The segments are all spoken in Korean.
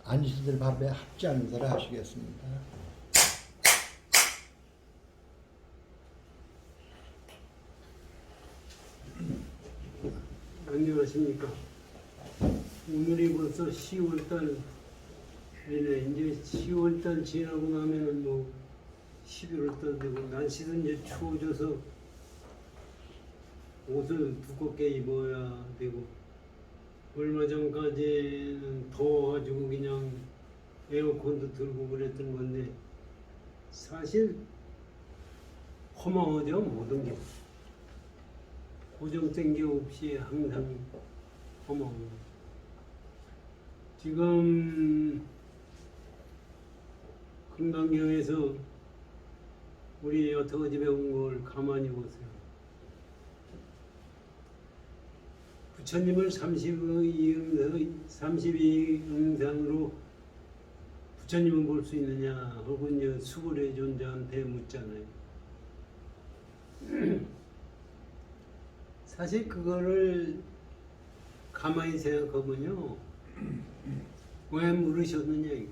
안시들 밥에 합지 안사를 하시겠습니다. 안녕하십니까. 오늘이 벌써 10월달 이네. 이제 10월달 지나고 나면은 뭐 11월달 되고, 날씨는 이제 추워져서 옷을 두껍게 입어야 되고, 얼마 전까지는 더워가지고 그냥 에어컨도 들고 그랬던 건데, 사실 허망하죠, 모든 게. 고정된 게 없이 항상 허망해요. 지금 금강경에서 우리 여태가 집에 온 걸 가만히 보세요. 부처님을 32응상으로 부처님을 볼 수 있느냐 혹은 수불의 존재한테 묻잖아요. 사실 그거를 가만히 생각하면요, 왜 물으셨느냐 이거.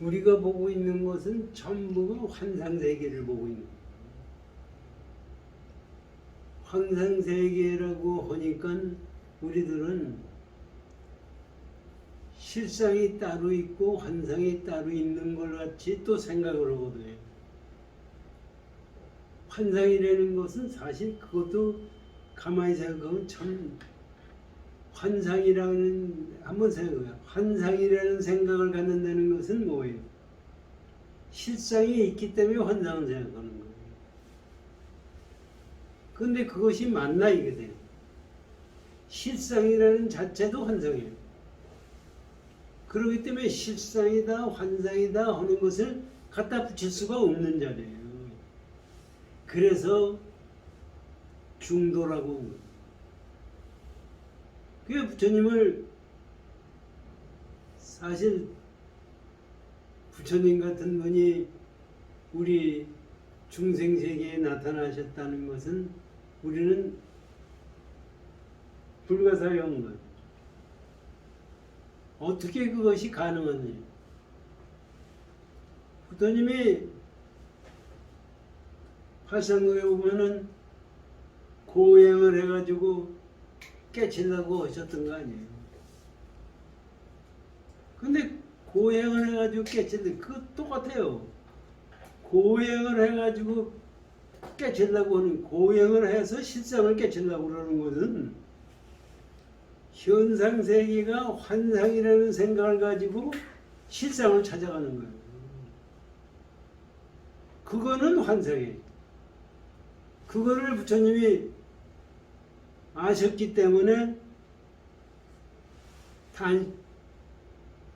우리가 보고 있는 것은 전부가 환상세계를 보고 있는 거예요. 환상세계라고 하니까 우리들은 실상이 따로 있고 환상이 따로 있는 것 같이 또 생각을 하거든요. 환상이라는 것은 사실 그것도 가만히 생각하면 참, 환상이라는, 한번 생각해요. 환상이라는 생각을 갖는다는 것은 뭐예요? 실상이 있기 때문에 환상을 생각하는 거예요. 그런데 그것이 맞나 이거예요. 실상이라는 자체도 환상이에요. 그렇기 때문에 실상이다 환상이다 하는 것을 갖다 붙일 수가 없는 자리예요. 그래서 중도라고 한 거예요. 그게 부처님을, 사실 부처님 같은 분이 우리 중생세계에 나타나셨다는 것은 우리는 불가사의한 거예요. 어떻게 그것이 가능하냐. 부처님이 화상도에 보면은 고행을 해가지고 깨치려고 하셨던 거 아니에요. 근데 고행을 해가지고 깨치는데 그거 똑같아요. 고행을 해가지고 깨치려고 하는, 고행을 해서 실상을 깨치려고 그러는 것은 현상세계가 환상이라는 생각을 가지고 실상을 찾아가는 거예요. 그거는 환상이에요. 그거를 부처님이 아셨기 때문에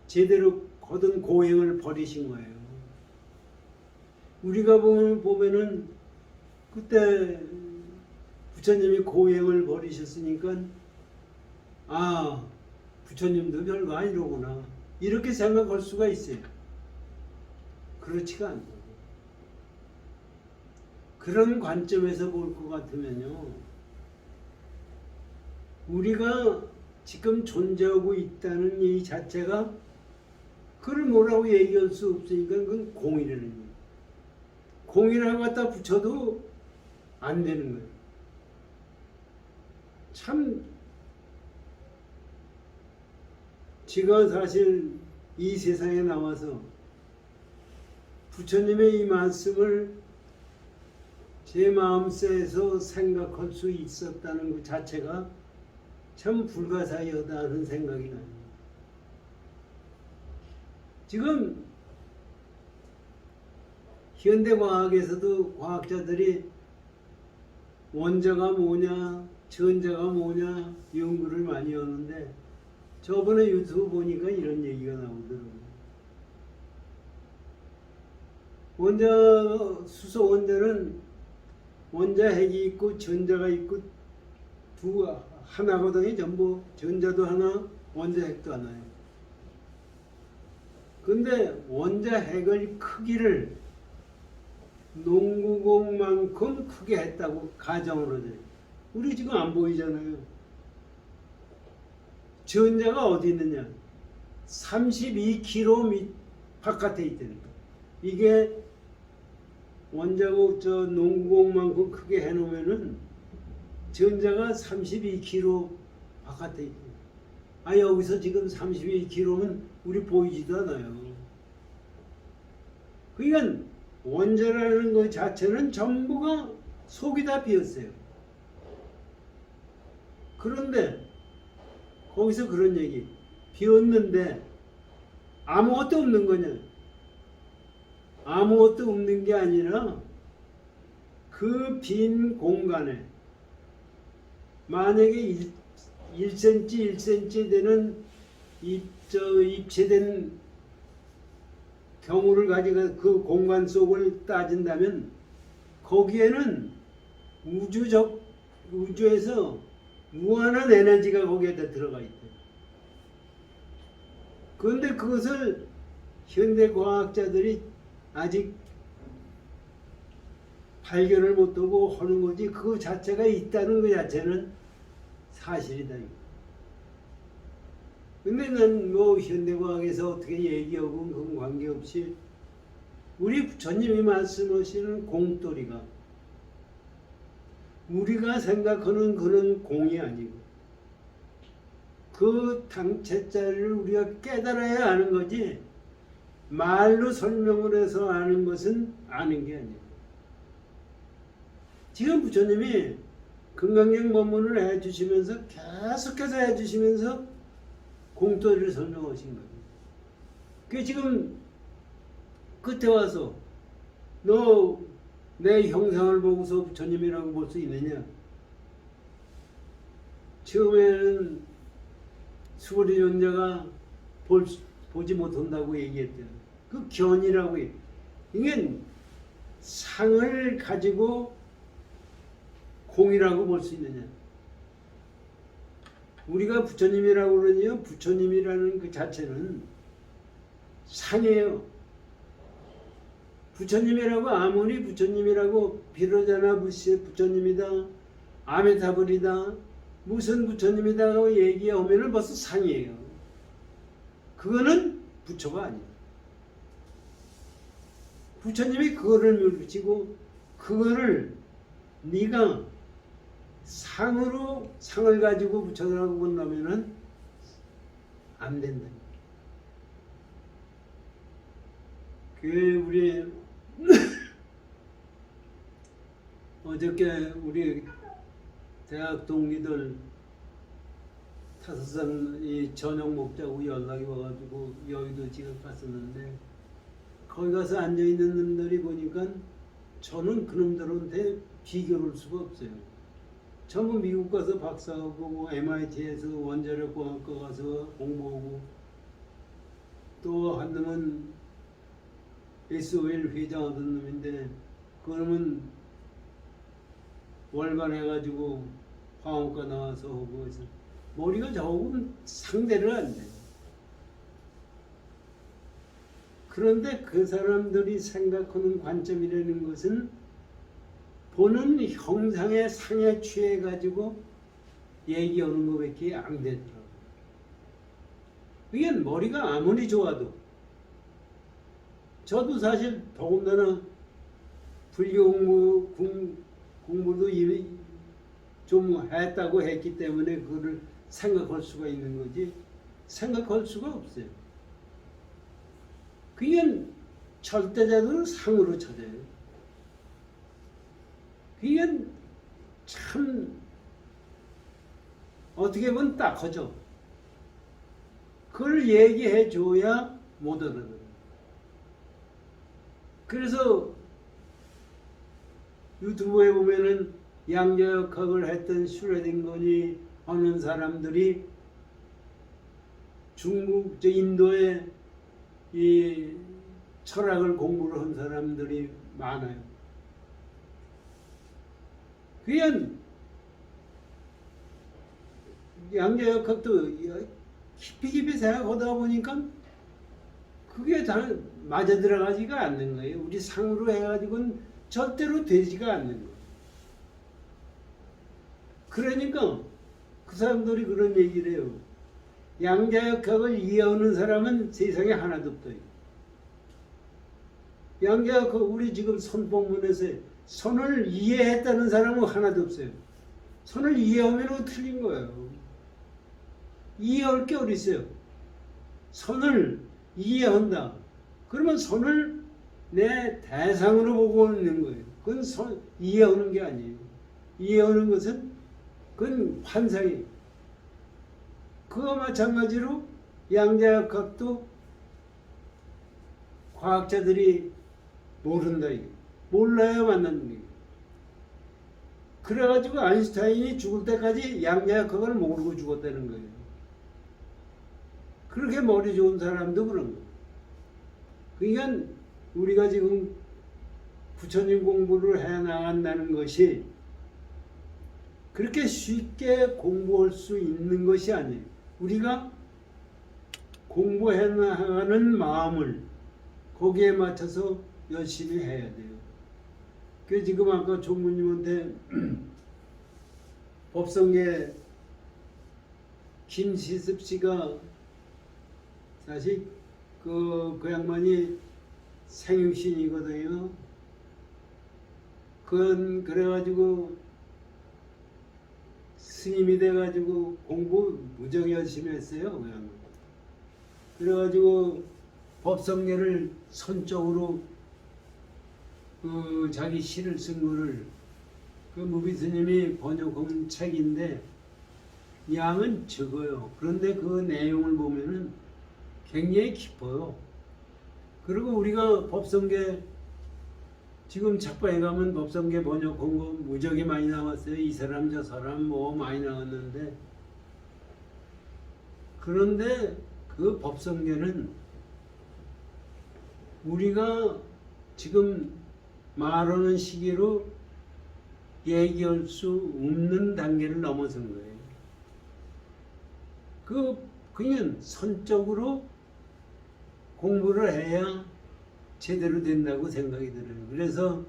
제대로 거둔 고행을 버리신 거예요. 우리가 보면은 그때 부처님이 고행을 버리셨으니까, 아, 부처님도 별거 아니로구나, 이렇게 생각할 수가 있어요. 그렇지가 않아요. 그런 관점에서 볼 것 같으면요, 우리가 지금 존재하고 있다는 이 자체가, 그걸 뭐라고 얘기할 수 없으니까 그건 공이라는 거예요. 공이라고 갖다 붙여도 안 되는 거예요. 참, 제가 사실 이 세상에 나와서 부처님의 이 말씀을 제 마음속에서 생각할 수 있었다는 것 자체가 참 불가사의하다는 생각이 나요. 지금 현대과학에서도 과학자들이 원자가 뭐냐, 전자가 뭐냐 연구를 많이 하는데, 저번에 유튜브 보니까 이런 얘기가 나오더라고요. 수소 원자는 원자 핵이 있고 전자가 있고 하나거든요. 전부 전자도 하나, 원자 핵도 하나예요. 근데 원자 핵의 크기를 농구공만큼 크게 했다고 가정을 하죠. 우리 지금 안 보이잖아요. 전자가 어디 있느냐? 32km 바깥에 있다는 거예요. 이게 원자국 저 농구공만큼 크게 해놓으면은 전자가 32km 바깥에 있어요. 아, 여기서 지금 32km면 우리 보이지도 않아요. 그러니까 원자라는 것 자체는 전부가 속이 다 비었어요. 그런데 거기서 그런 얘기, 비었는데 아무것도 없는 거냐? 아무것도 없는 게 아니라 그 빈 공간에 만약에 1cm, 1cm 되는 입체된 경우를 가지고 그 공간 속을 따진다면 거기에는 우주에서 무한한 에너지가 거기에다 들어가 있대요. 그런데 그것을 현대 과학자들이 아직 발견을 못하고 하는 거지, 그 자체가 있다는 것 자체는 사실이다. 근데 난 뭐 현대과학에서 어떻게 얘기하고 그건 관계없이 우리 부처님이 말씀하시는 공돌이가 우리가 생각하는 그런 공이 아니고 그 당체자를 우리가 깨달아야 아는 거지, 말로 설명을 해서 아는 것은 아는 게 아니에요. 지금 부처님이 금강경 법문을 해주시면서 계속해서 해주시면서 공돌이를 설명하신 거예요. 그 지금 끝에 와서 너 내 형상을 보고서 부처님이라고 볼 수 있느냐? 처음에는 수고리 존자가 보지 못한다고 얘기했대요. 그 견이라고 해요. 이게 상을 가지고 공이라고 볼 수 있느냐? 우리가 부처님이라고 그러니요, 부처님이라는 그 자체는 상이에요. 부처님이라고 아무리 부처님이라고 비로자나 부처님이다, 아메타불이다, 무슨 부처님이다 하고 얘기하면은 벌써 상이에요. 그거는 부처가 아니에요. 부처님이 그거를 물으시고 그거를 네가 상을 가지고 부처라고 본다면은 안 된다. 그 우리 어저께 우리 대학 동기들 5산 이 저녁 먹자고 연락이 와가지고 여의도 지금 갔었는데 거기 가서 앉아 있는 놈들이 보니까 저는 그놈들한테 비교할 수가 없어요. 전부 미국 가서 박사하고 뭐 MIT에서 원자력공학과 가서 공부하고 또 한 놈은 SOL 회장하던 놈인데 그놈은 월간 해가지고 화원과 나와서 하고 해서 머리가 조금 상대를 안 돼요. 그런데 그 사람들이 생각하는 관점이라는 것은 보는 형상의 상에 취해가지고 얘기하는 것밖에 안 되더라고요. 이게 머리가 아무리 좋아도, 저도 사실 더군다나 불교 공부도 좀 했다고 했기 때문에 그거를 생각할 수가 있는 거지, 생각할 수가 없어요. 그게 절대자들은 상으로 찾아요. 그게 참 어떻게 보면 딱하죠. 그걸 얘기해 줘야 못 알아들어요. 그래서 유튜브에 보면은 양자역학을 했던 슈레딩거니 하는 사람들이 중국, 인도에 이 철학을 공부를 한 사람들이 많아요. 그냥 양자역학도 깊이 생각하다 보니까 그게 다 맞아 들어가지가 않는 거예요. 우리 상으로 해가지고는 절대로 되지가 않는 거예요. 그러니까 그 사람들이 그런 얘기를 해요. 양자역학을 이해하는 사람은 세상에 하나도 없어요. 양자역학 우리 지금 선법문에서 선을 이해했다는 사람은 하나도 없어요. 선을 이해하면 틀린 거예요. 이해할 게 어디 있어요? 선을 이해한다. 그러면 선을 내 대상으로 보고 있는 거예요. 그건 이해하는 게 아니에요. 이해하는 것은 그건 환상이에요. 그와 마찬가지로 양자역학도 과학자들이 모른다. 이게. 몰라야 만나는 거예요. 그래가지고 아인슈타인이 죽을 때까지 양자역학을 모르고 죽었다는 거예요. 그렇게 머리 좋은 사람도 그런 거예요. 그러니까 우리가 지금 부처님 공부를 해나간다는 것이 그렇게 쉽게 공부할 수 있는 것이 아니에요. 우리가 공부해 나가는 마음을 거기에 맞춰서 열심히 해야 돼요. 그 지금 아까 조무님한테 법성계 김시습 씨가 사실 그 양반이 생육신이거든요. 그건 그래가지고 스님이 돼가지고 공부 무정 열심히 했어요. 그냥. 그래가지고 법성계를 선적으로 자기 시를 쓴 거를 그 무비 스님이 번역한 책인데 양은 적어요. 그런데 그 내용을 보면은 굉장히 깊어요. 그리고 우리가 법성계 지금 책방에 가면 법성계 번역한 거 무지하게 많이 나왔어요. 이 사람 저 사람 뭐 많이 나왔는데 그런데 그 법성계는 우리가 지금 말하는 시기로 얘기할 수 없는 단계를 넘어선 거예요. 그냥 선적으로 공부를 해야 제대로 된다고 생각이 들어요. 그래서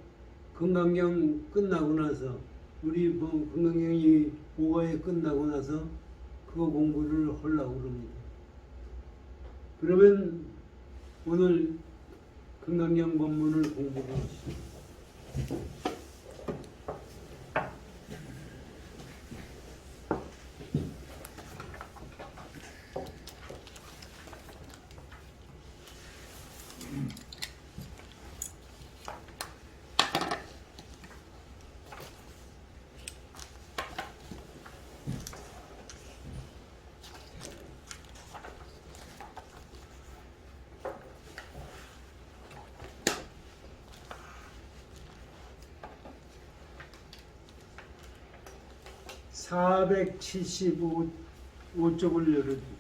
금강경 끝나고 나서 우리 뭐 금강경이 5화에 끝나고 나서 그거 공부를 하려고 그럽니다. 그러면 오늘 금강경 법문을 공부해 보시죠. 475쪽을 열어주세요.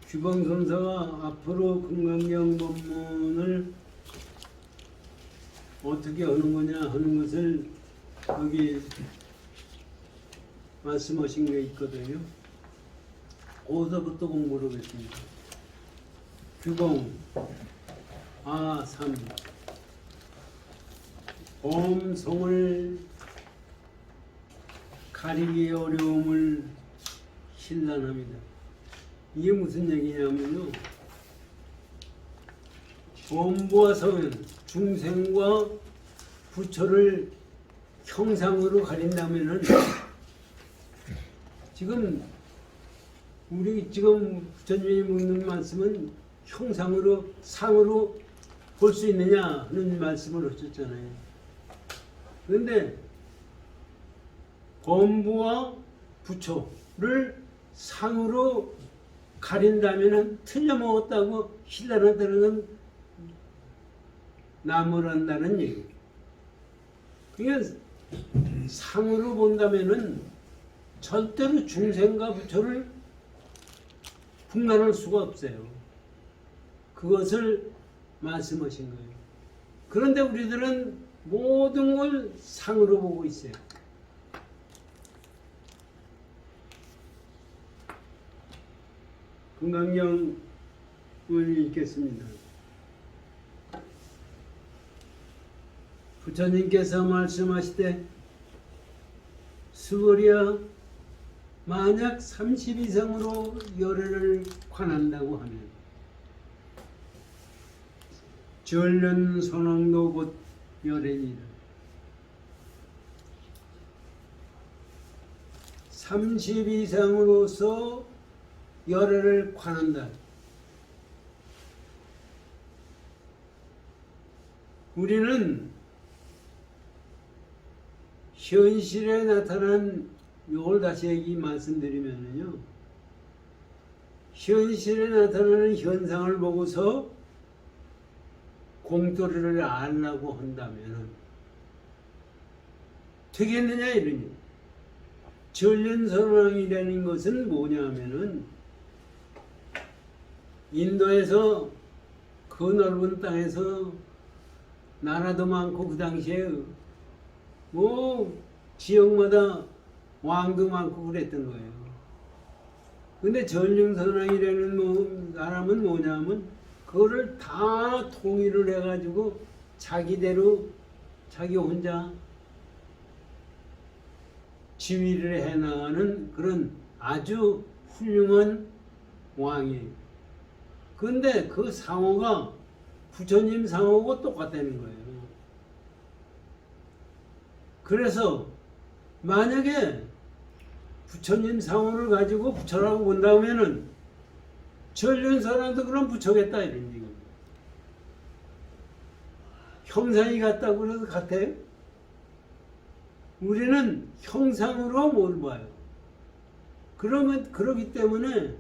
규범선사가 앞으로 금강경 법문을 어떻게 하는 거냐 하는 것을 여기 말씀하신 게 있거든요. 거기서부터 공부를 하겠습니다. 규범 아3 범성을 가리기 어려움을 신란합니다. 이게 무슨 얘기냐면요. 범부와 성은 중생과 부처를 형상으로 가린다면은 지금 우리 지금 부처님이 묻는 말씀은 형상으로 상으로 볼 수 있느냐 하는 말씀을 하셨잖아요. 그런데 범부와 부처를 상으로 가린다면은 틀려먹었다고 신랄하다는 건 나무란다는 얘기예요. 그러니까 상으로 본다면은 절대로 중생과 부처를 분간할 수가 없어요. 그것을 말씀하신 거예요. 그런데 우리들은 모든 걸 상으로 보고 있어요. 금강경을 읽겠습니다. 부처님께서 말씀하시되 수월이야 만약 30 이상으로 열애를 관한다고 하면 전련 선왕도 곧 열애니라. 30 이상으로서 열애를 관한다. 우리는 현실에 나타난 이걸 다시 말씀드리면요, 현실에 나타나는 현상을 보고서 공도리를 알라고 한다면 되겠느냐 이러니. 전련선왕이라는 것은 뭐냐면은 인도에서 그 넓은 땅에서 나라도 많고 그 당시에 뭐 지역마다 왕도 많고 그랬던 거예요. 근데 전령선왕이라는 사람은 뭐냐면 그거를 다 통일을 해가지고 자기대로 자기 혼자 지휘를 해나가는 그런 아주 훌륭한 왕이에요. 근데 그 상호가 부처님 상호고 똑같다는 거예요. 그래서 만약에 부처님 상호를 가지고 부처라고 본다면은 전륜사람도 그럼 부처겠다 이런 얘기입니다. 형상이 같다고 그래서 같아요? 우리는 형상으로 뭘 봐요. 그러기 때문에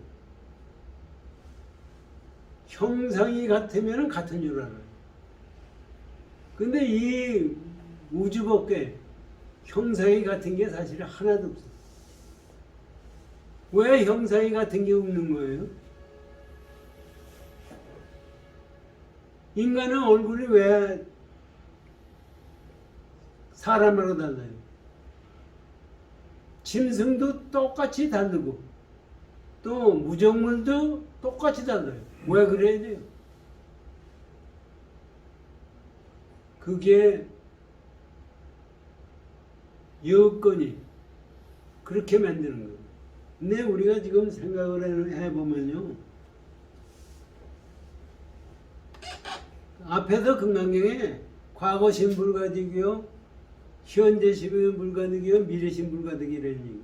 형상이 같으면 같은 줄 알아요. 근데 이 우주법계 형상이 같은 게 사실 하나도 없어요. 왜 형상이 같은 게 없는 거예요? 인간의 얼굴이 왜 사람하고 달라요? 짐승도 똑같이 다르고 또 무정물도 똑같이 달라요. 왜 그래야 돼요? 그게 여건이 그렇게 만드는 거예요. 근데 우리가 지금 생각을 해보면요, 앞에서 금강경에 과거 신불가득이요, 현재 신불가득이요, 미래 신불가득이라는 얘기.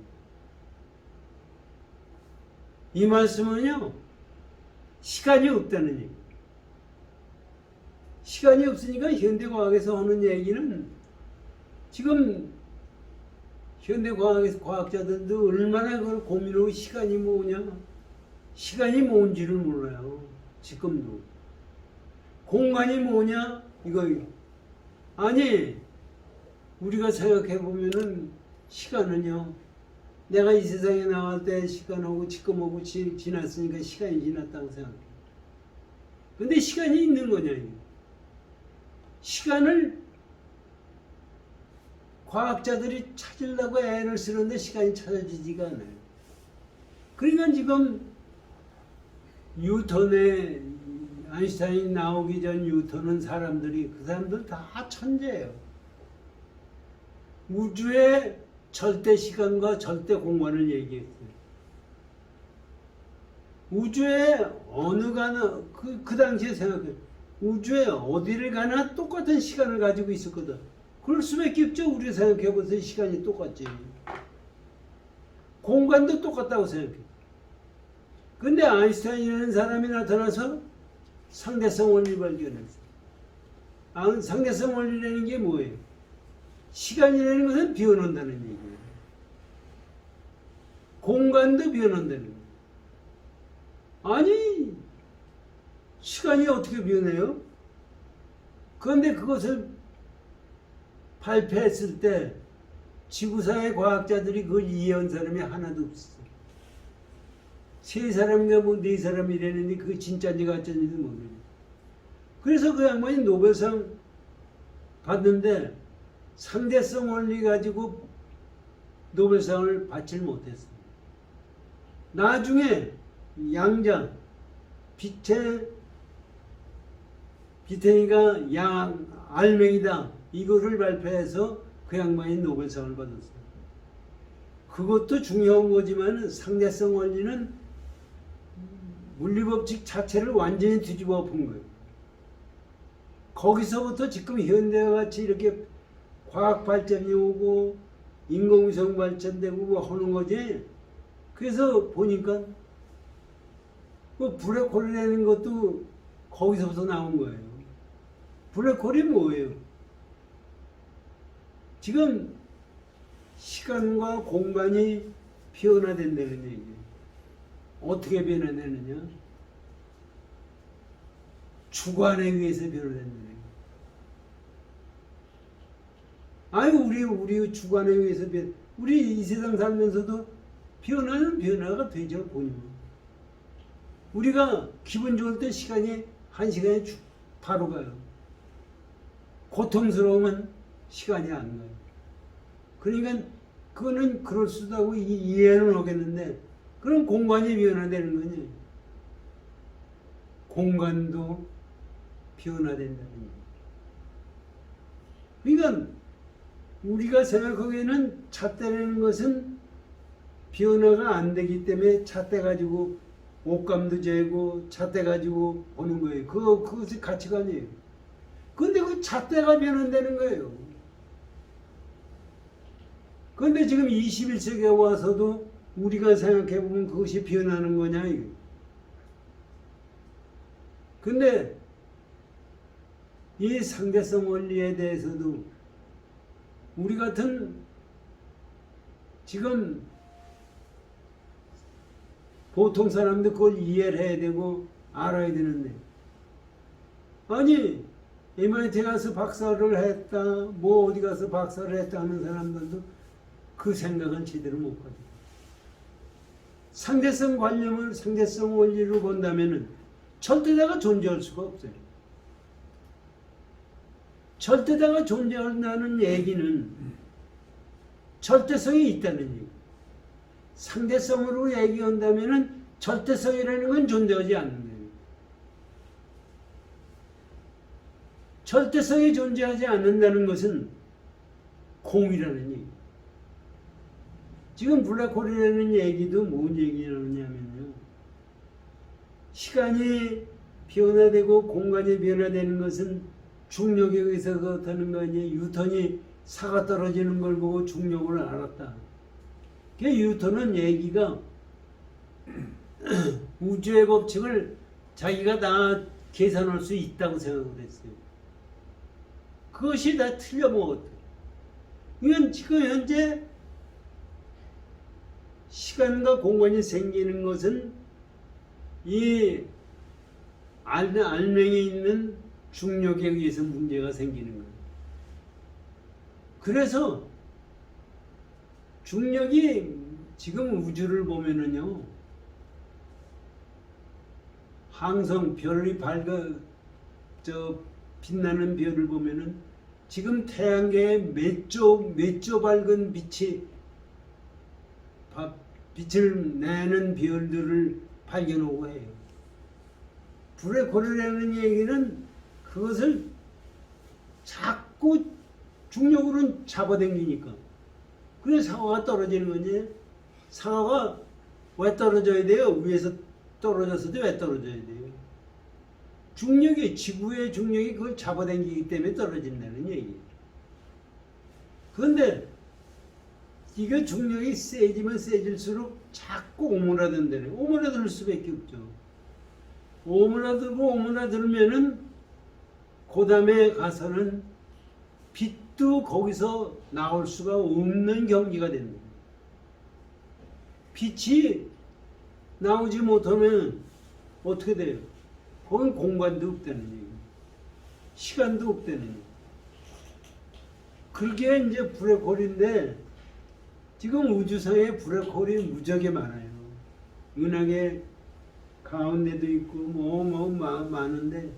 이 말씀은요, 시간이 없다는 얘기. 시간이 없으니까 현대과학에서 하는 얘기는 지금 현대과학에서 과학자들도 얼마나 그걸 고민하고 시간이 뭐냐, 시간이 뭔지를 몰라요. 지금도. 공간이 뭐냐, 이거. 아니, 우리가 생각해 보면은 시간은요, 내가 이 세상에 나올 때 시간하고 지금하고 지났으니까 시간이 지났다고 생각해. 근데 시간이 있는 거냐, 이거. 시간을 과학자들이 찾으려고 애를 쓰는데 시간이 찾아지지가 않아요. 그러니까 지금 뉴턴의 아인슈타인이 나오기 전 뉴턴은 사람들이 그 사람들 다 천재예요. 우주의 절대 시간과 절대 공간을 얘기했어요. 우주에 어느 가나 그 당시에 생각해요. 우주에 어디를 가나 똑같은 시간을 가지고 있었거든. 그럴 수밖에 없죠. 우리가 생각해보세요. 시간이 똑같지. 공간도 똑같다고 생각해. 근데 아인슈타인이라는 사람이 나타나서 상대성 원리를 발견했어요. 상대성 원리라는 게 뭐예요? 시간이라는 것은 변한다는 얘기예요. 공간도 변한다는 거예요. 아니, 시간이 어떻게 변해요? 그런데 그것을 발표했을 때 지구상의 과학자들이 그걸 이해한 사람이 하나도 없었어요. 세 사람인가 뭐 네 사람이라는데 그게 진짜인지 가짜인지도 모르겠어요. 그래서 그 양반이 노벨상 받는데 상대성 원리 가지고 노벨상을 받질 못했어요. 나중에 양자, 빛의 비탱이가 양 알맹이다. 이거를 발표해서 그 양반이 노벨상을 받았어요. 그것도 중요한 거지만 상대성 원리는 물리법칙 자체를 완전히 뒤집어 엎은 거예요. 거기서부터 지금 현대와 같이 이렇게 과학 발전이 오고 인공위성 발전되고 뭐 하는 거지. 그래서 보니까 뭐 블랙홀이라는 것도 거기서부터 나온 거예요. 블랙홀이 뭐예요? 지금 시간과 공간이 변화된다는 얘기예요. 어떻게 변화되느냐? 주관에 의해서 변화된다는 얘기예요. 아이고 우리 주관에 의해서 우리 이 세상 살면서도 변화는 변화가 되죠. 본인은. 우리가 기분 좋을 때 시간이 한 시간에 바로 가요. 고통스러우면 시간이 안 가요. 그러니까 그거는 그럴 수도 하고 이해는 하겠는데 그럼 공간이 변화되는 거니? 공간도 변화된다는 얘기예요. 그러니까 우리가 생각하기에는 잣대라는 것은 변화가 안 되기 때문에 잣대 가지고 옷감도 재고 잣대 가지고 오는 거예요. 그것이 가치관이에요. 근데 그 잣대가 변한다는 거예요. 근데 지금 21세기에 와서도 우리가 생각해보면 그것이 변하는 거냐, 이거. 근데 이 상대성 원리에 대해서도 우리 같은 지금 보통 사람도 그걸 이해를 해야 되고 알아야 되는데, 아니 MIT 가서 박사를 했다 뭐 어디 가서 박사를 했다 하는 사람들도 그 생각은 제대로 못 가지고 상대성 관념을 상대성 원리로 본다면은 절대다가 존재할 수가 없어요. 절대다가 존재한다는 얘기는 절대성이 있다는 얘기. 상대성으로 얘기한다면은 절대성이라는 건 존재하지 않는 거예요. 절대성이 존재하지 않는다는 것은 공이라는 얘기. 지금 블랙홀이라는 얘기도 뭔 얘기냐면요. 시간이 변화되고 공간이 변화되는 것은 중력에 의해서 그렇다는 거 아니에요. 뉴턴이 사가 떨어지는 걸 보고 중력을 알았다. 그 뉴턴은 얘기가 우주의 법칙을 자기가 다 계산할 수 있다고 생각을 했어요. 그것이 다 틀려먹었다. 이건 지금 현재 시간과 공간이 생기는 것은 이 알맹이에 있는 중력에 의해서 문제가 생기는 거예요. 그래서 중력이 지금 우주를 보면은요, 항성 별이 빛나는 별을 보면은 지금 태양계에 몇 조 밝은 빛을 내는 별들을 발견하고 해요. 블랙홀이라는 얘기는 그것을 자꾸 중력으로는 잡아당기니까. 그래서 상어가 떨어지는 거지. 상어가 왜 떨어져야 돼요? 위에서 떨어졌을 때 왜 떨어져야 돼요? 중력이, 지구의 중력이 그걸 잡아당기기 때문에 떨어진다는 얘기예요. 그런데 이거 중력이 세지면 세질수록 자꾸 오므라든다네. 오므라들 수밖에 없죠. 오므라들면은 그 다음에 가서는 빛도 거기서 나올 수가 없는 경기가 됩니다. 빛이 나오지 못하면 어떻게 돼요? 거긴 공간도 없다는 얘기예요. 시간도 없다는 얘기예요. 그게 이제 블랙홀인데 지금 우주상에 블랙홀이 무지하게 많아요. 은하계 가운데도 있고 많은데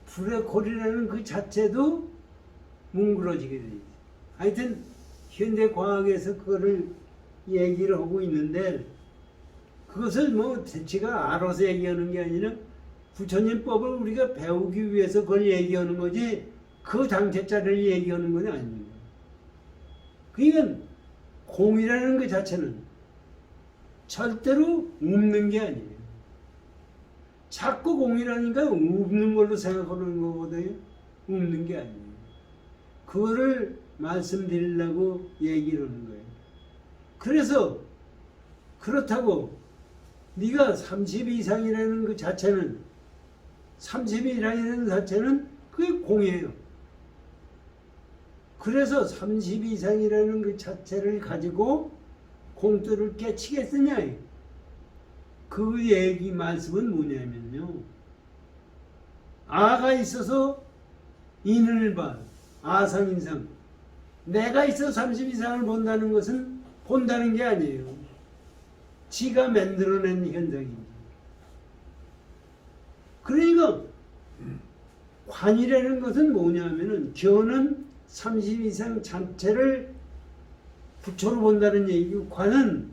블랙홀이라는 그 자체도 뭉그러지게 되죠. 하여튼 현대 과학에서 그거를 얘기를 하고 있는데 그것을 뭐 제가 알아서 얘기하는 게 아니라 부처님 법을 우리가 배우기 위해서 그걸 얘기하는 거지 그 당최자를 얘기하는 건 아닙니다. 그러니까 공이라는 것 자체는 절대로 없는 게 아니에요. 자꾸 공이라니까 없는 걸로 생각하는 거거든요. 없는 게 아니에요. 그거를 말씀드리려고 얘기를 하는 거예요. 그래서 그렇다고 네가 30 이상이라는 그 자체는 30 이상이라는 자체는 그게 공이에요. 그래서 30 이상이라는 그 자체를 가지고 공도를 깨치겠느냐? 그 얘기 말씀은 뭐냐면요. 아가 있어서 인을 봐. 아상인상. 내가 있어 30 이상을 본다는 것은 본다는 게 아니에요. 지가 만들어낸 현상입니다. 그러니까 관이라는 것은 뭐냐면은 견은 30 이상 자체를 부처로 본다는 얘기고 관은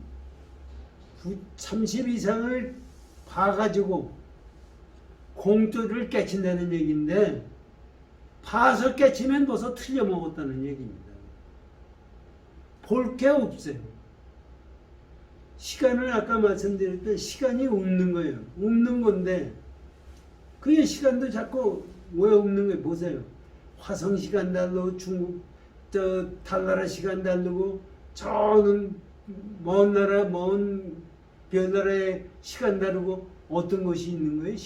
30 이상을 봐가지고 공도를 깨친다는 얘기인데 봐서 깨치면 벌써 틀려먹었다는 얘기입니다. 볼 게 없어요. 시간을 아까 말씀드렸던 시간이 없는 거예요. 없는 건데 그게 시간도 자꾸 왜 없는 거예요? 보세요. 화성 시간 다르고 중국 달나라 시간 다르고 저는 먼 나라 먼 별나라의 시간 다르고 어떤 것이 있는 거예요?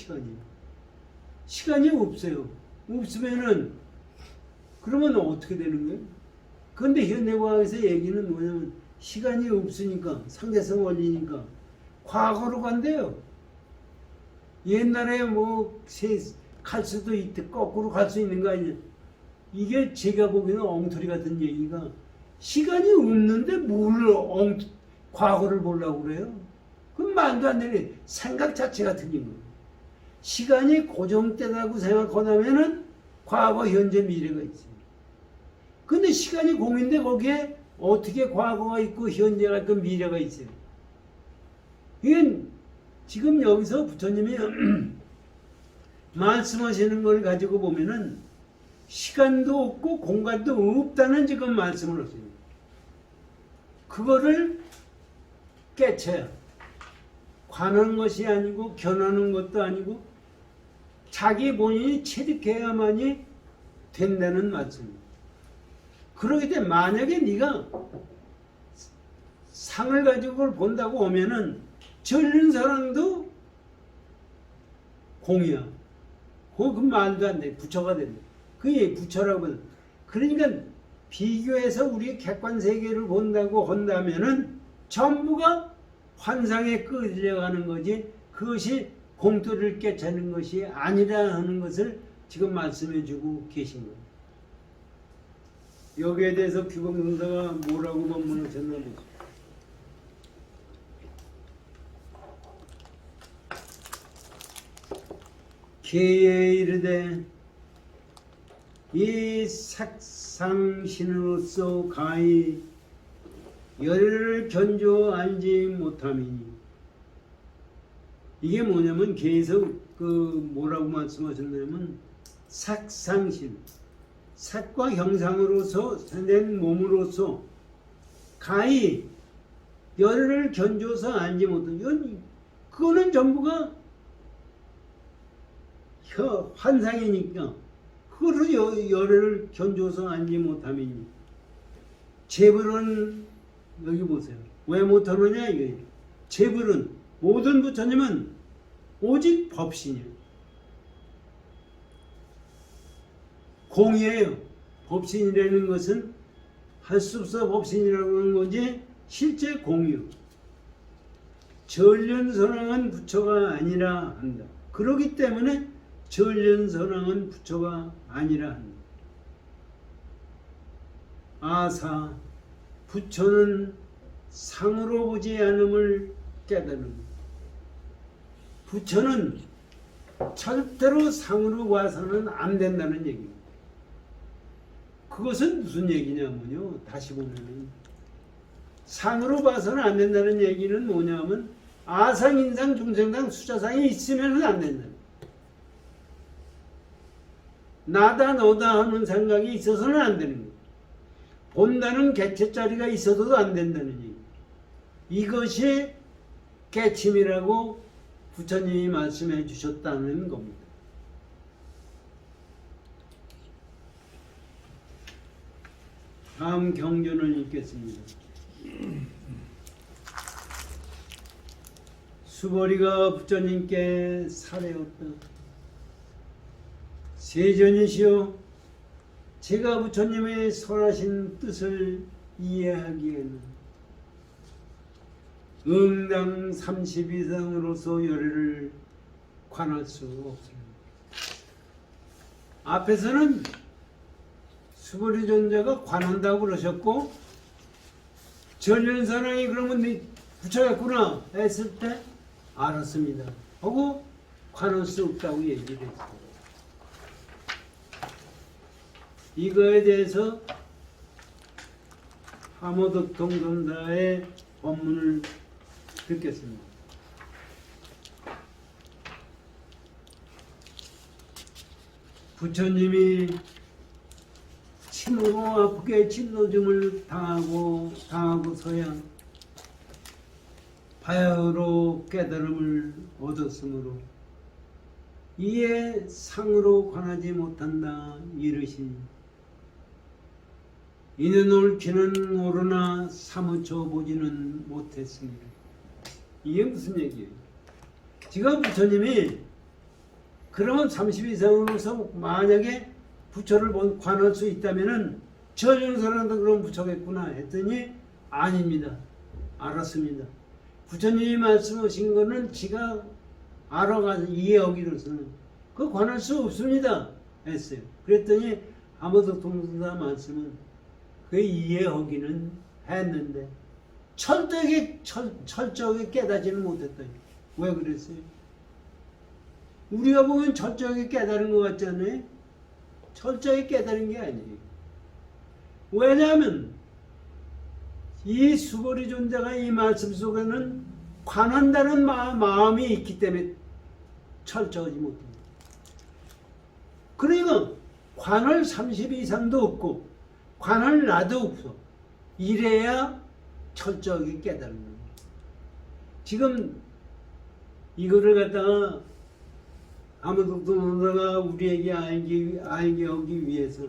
시간이 없어요. 없으면은 그러면 어떻게 되는 거예요? 그런데 현대과학에서 얘기는 뭐냐면 시간이 없으니까 상대성 원리니까 과거로 간대요. 옛날에 뭐 갈 수도 있대 거꾸로 갈 수 있는 거 아니냐. 이게 제가 보기에는 엉터리 같은 얘기가 시간이 없는데 뭘 과거를 보려고 그래요? 그건 말도 안 되는 생각 자체가 틀린 거예요. 시간이 고정되다고 생각하다면은 과거, 현재, 미래가 있어요. 근데 시간이 공인데 거기에 어떻게 과거가 있고 현재가 있고 미래가 있어요. 이건 지금 여기서 부처님이 말씀하시는 걸 가지고 보면은 시간도 없고 공간도 없다는 지금 말씀을 하세요. 그거를 깨쳐야 관하는 것이 아니고 견하는 것도 아니고 자기 본인이 체득해야만이 된다는 말씀입니다. 그러기 때문에 만약에 네가 상을 가지고 그걸 본다고 오면은 절는 사람도 공이야. 그 말도 안 돼. 부처가 된다. 그게 부처라고. 그러니까 비교해서 우리 객관 세계를 본다고 한다면은 전부가 환상에 끌려가는 거지 그것이 공도를 깨차는 것이 아니라 하는 것을 지금 말씀해 주고 계신 거예요. 여기에 대해서 규범공사가 뭐라고 법문하셨나 보죠. 계에 이르되 이 색상신으로서 가히 열을 견조 알지 못함이니 이게 뭐냐면 계에서 그 뭐라고 말씀하셨냐면 색상신 색과 형상으로서 된 몸으로서 가히 열을 견조서 알지 못함 그거는 전부가 환상이니까 그거를 열을 견조서 알지 못함이니 재불은 여기 보세요. 왜 못하느냐 이거예요. 재불은 모든 부처님은 오직 법신이에요. 공이에요. 법신이라는 것은 할 수 없어 법신이라고 하는 거지 실제 공이요. 전륜선왕은 부처가 아니라 한다. 그렇기 때문에 전륜선왕은 부처가 아니라 한다. 아사 부처는 상으로 보지 않음을 깨달은 부처는 절대로 상으로 봐서는 안 된다는 얘기입니다. 그것은 무슨 얘기냐면요. 다시 보면은 상으로 봐서는 안 된다는 얘기는 뭐냐면 아상, 인상, 중생상, 수자상이 있으면 안 된다. 나다 너다 하는 생각이 있어서는 안 되는 거예요. 본다는 개체자리가 있어도 안 된다는 얘기. 이것이 깨침이라고 부처님이 말씀해 주셨다는 겁니다. 다음 경전을 읽겠습니다. 수보리가 부처님께 사례었다. 세존이시여, 제가 부처님의 선하신 뜻을 이해하기에는 응당 30 이상으로서 열애를 관할 수 없습니다. 앞에서는 수보리 존자가 관한다고 그러셨고, 전륜사랑이 그러면 부처였구나 했을 때 알았습니다 하고 관할 수 없다고 얘기를 했어요. 이거에 대해서 하모덕통전사의 법문을 듣겠습니다. 부처님이 침으로 아프게 진노증을 당하고서야 바야흐로 깨달음을 얻었으므로 이에 상으로 관하지 못한다 이르시니, 이는 옳기는 옳으나 사무쳐 보지는 못했습니다. 이게 무슨 얘기예요? 지금 부처님이 그러면 30 이상으로서 만약에 부처를 관할 수 있다면은 전륜사랑도 그럼 부처겠구나 했더니 아닙니다. 알았습니다. 부처님이 말씀하신 거는 지가 알아가서 이해하기로서는 그 관할 수 없습니다 했어요. 그랬더니 하모덕통전사 말씀은 그 이해하기는 했는데 철저하게 깨닫지는 못했다. 왜 그랬어요? 우리가 보면 철저하게 깨달은 것 같지 않아요? 철저하게 깨달은 게 아니에요. 왜냐하면 이 수보리 존자가 이 말씀 속에는 관한다는 마음이 있기 때문에 철저하지 못합니다. 그러니까 관할 30 이상도 없고 관할 나도 없어. 이래야 철저하게 깨달는 거예요. 지금 이거를 갖다가 하모덕통전사가 우리에게 알게 하기 위해서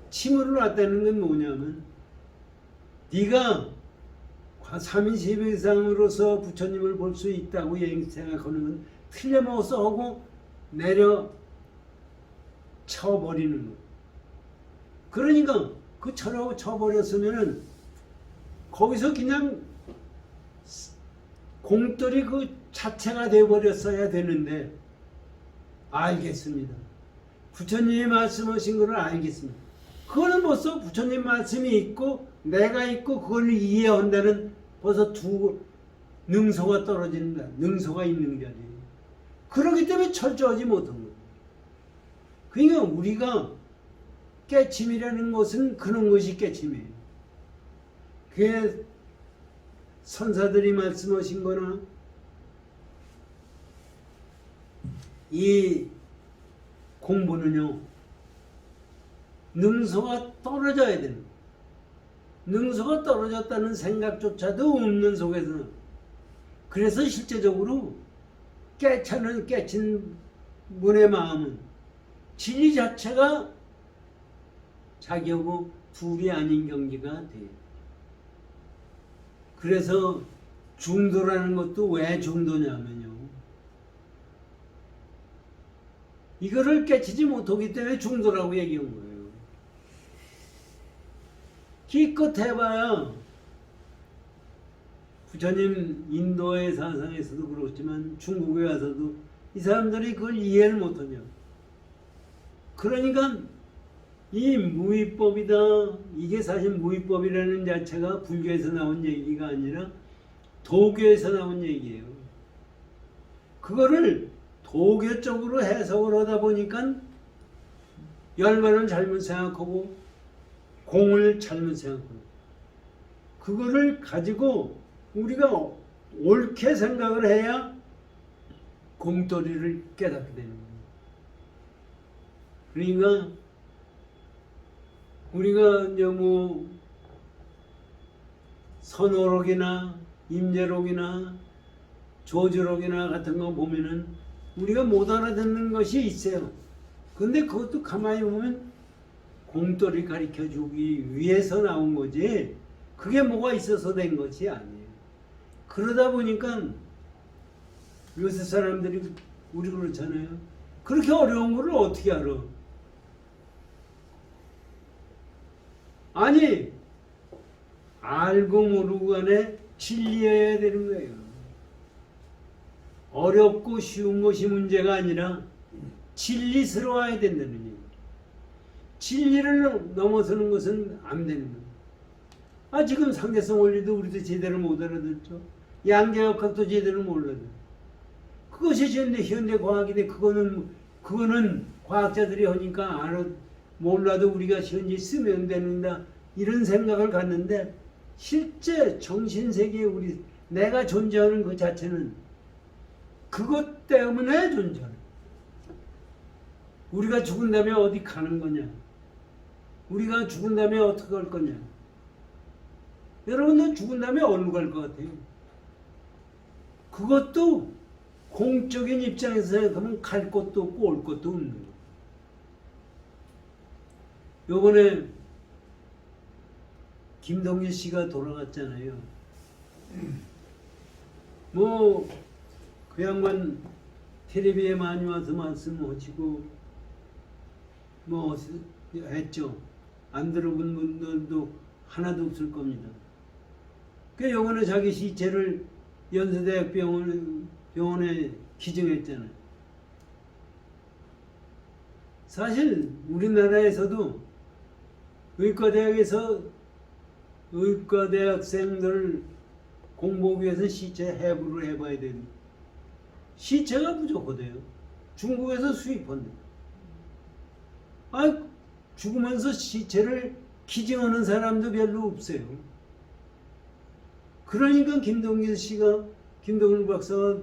침으로 놨다는 건 뭐냐면, 네가 30 이상으로서 부처님을 볼 수 있다고 생각하는 건 틀려먹어서 하고 내려 쳐버리는 거예요. 그러니까 그 쳐버렸으면은 거기서 그냥 공돌이 그 자체가 되어버렸어야 되는데, 알겠습니다. 부처님이 말씀하신 것을 알겠습니다. 그거는 벌써 부처님 말씀이 있고 내가 있고 그걸 이해한다는 벌써 두 능소가 떨어지는 거야. 능소가 있는 자리에. 그렇기 때문에 철저하지 못한 거예요. 그러니까 우리가 깨침이라는 것은 그런 것이 깨침이에요. 그게 선사들이 말씀하신 거나 이 공부는요, 능소가 떨어져야 되는 거예요. 능소가 떨어졌다는 생각조차도 없는 속에서는, 그래서 실제적으로 깨친 분의 마음은 진리 자체가 자기하고 둘이 아닌 경지가 돼요. 그래서 중도라는 것도 왜 중도냐면요, 이거를 깨치지 못하기 때문에 중도라고 얘기한 거예요. 기껏 해봐야 부처님 인도의 사상에서도 그렇지만 중국에 와서도 이 사람들이 그걸 이해를 못하냐. 그러니까 이 무위법이다, 이게 사실 무위법이라는 자체가 불교에서 나온 얘기가 아니라 도교에서 나온 얘기예요. 그거를 도교 쪽으로 해석을 하다 보니까 열반을 잘못 생각하고 공을 잘못 생각하고, 그거를 가지고 우리가 옳게 생각을 해야 공돌이를 깨닫게 되는 거예요. 그러니까 우리가 이제 뭐 선어록이나 임재록이나 조주록이나 같은 거 보면은 우리가 못 알아듣는 것이 있어요. 근데 그것도 가만히 보면 공돌이 가르쳐 주기 위해서 나온 거지 그게 뭐가 있어서 된 것이 아니에요. 그러다 보니까 요새 사람들이 우리 그렇잖아요. 그렇게 어려운 거를 어떻게 알아? 아니 알고 모르고 간에 진리해야 되는 거예요. 어렵고 쉬운 것이 문제가 아니라 진리스러워야 된다는 얘기예요. 진리를 넘어서는 것은 안 되는 거예요. 지금 상대성 원리도 우리도 제대로 못 알아듣죠. 양자역학도 제대로 몰라요. 그것이 현대 과학인데 그거는 과학자들이 하니까 몰라도 우리가 현재 쓰면 된다 이런 생각을 갖는데 실제 정신세계에 내가 존재하는 그 자체는 그것 때문에 존재하는 거야. 우리가 죽은 다음에 어디 가는 거냐? 우리가 죽은 다음에 어떻게 할 거냐? 여러분들 죽은 다음에 어디로 갈 것 같아요? 그것도 공적인 입장에서 생각하면 갈 곳도 없고 올 곳도 없는 거예요. 요번에 김동길 씨가 돌아갔잖아요. 그 양반 텔레비에 많이 와서 말씀하시고 했죠. 안 들어본 분들도 하나도 없을 겁니다. 그 요번에 자기 시체를 연세대학 병원에 기증했잖아요. 사실 우리나라에서도 의과대학에서 의과대학생들 공부하기 위해서 시체 해부를 해봐야 되는 시체가 부족하대요. 중국에서 수입한대. 죽으면서 시체를 기증하는 사람도 별로 없어요. 그러니까 김동길 박사가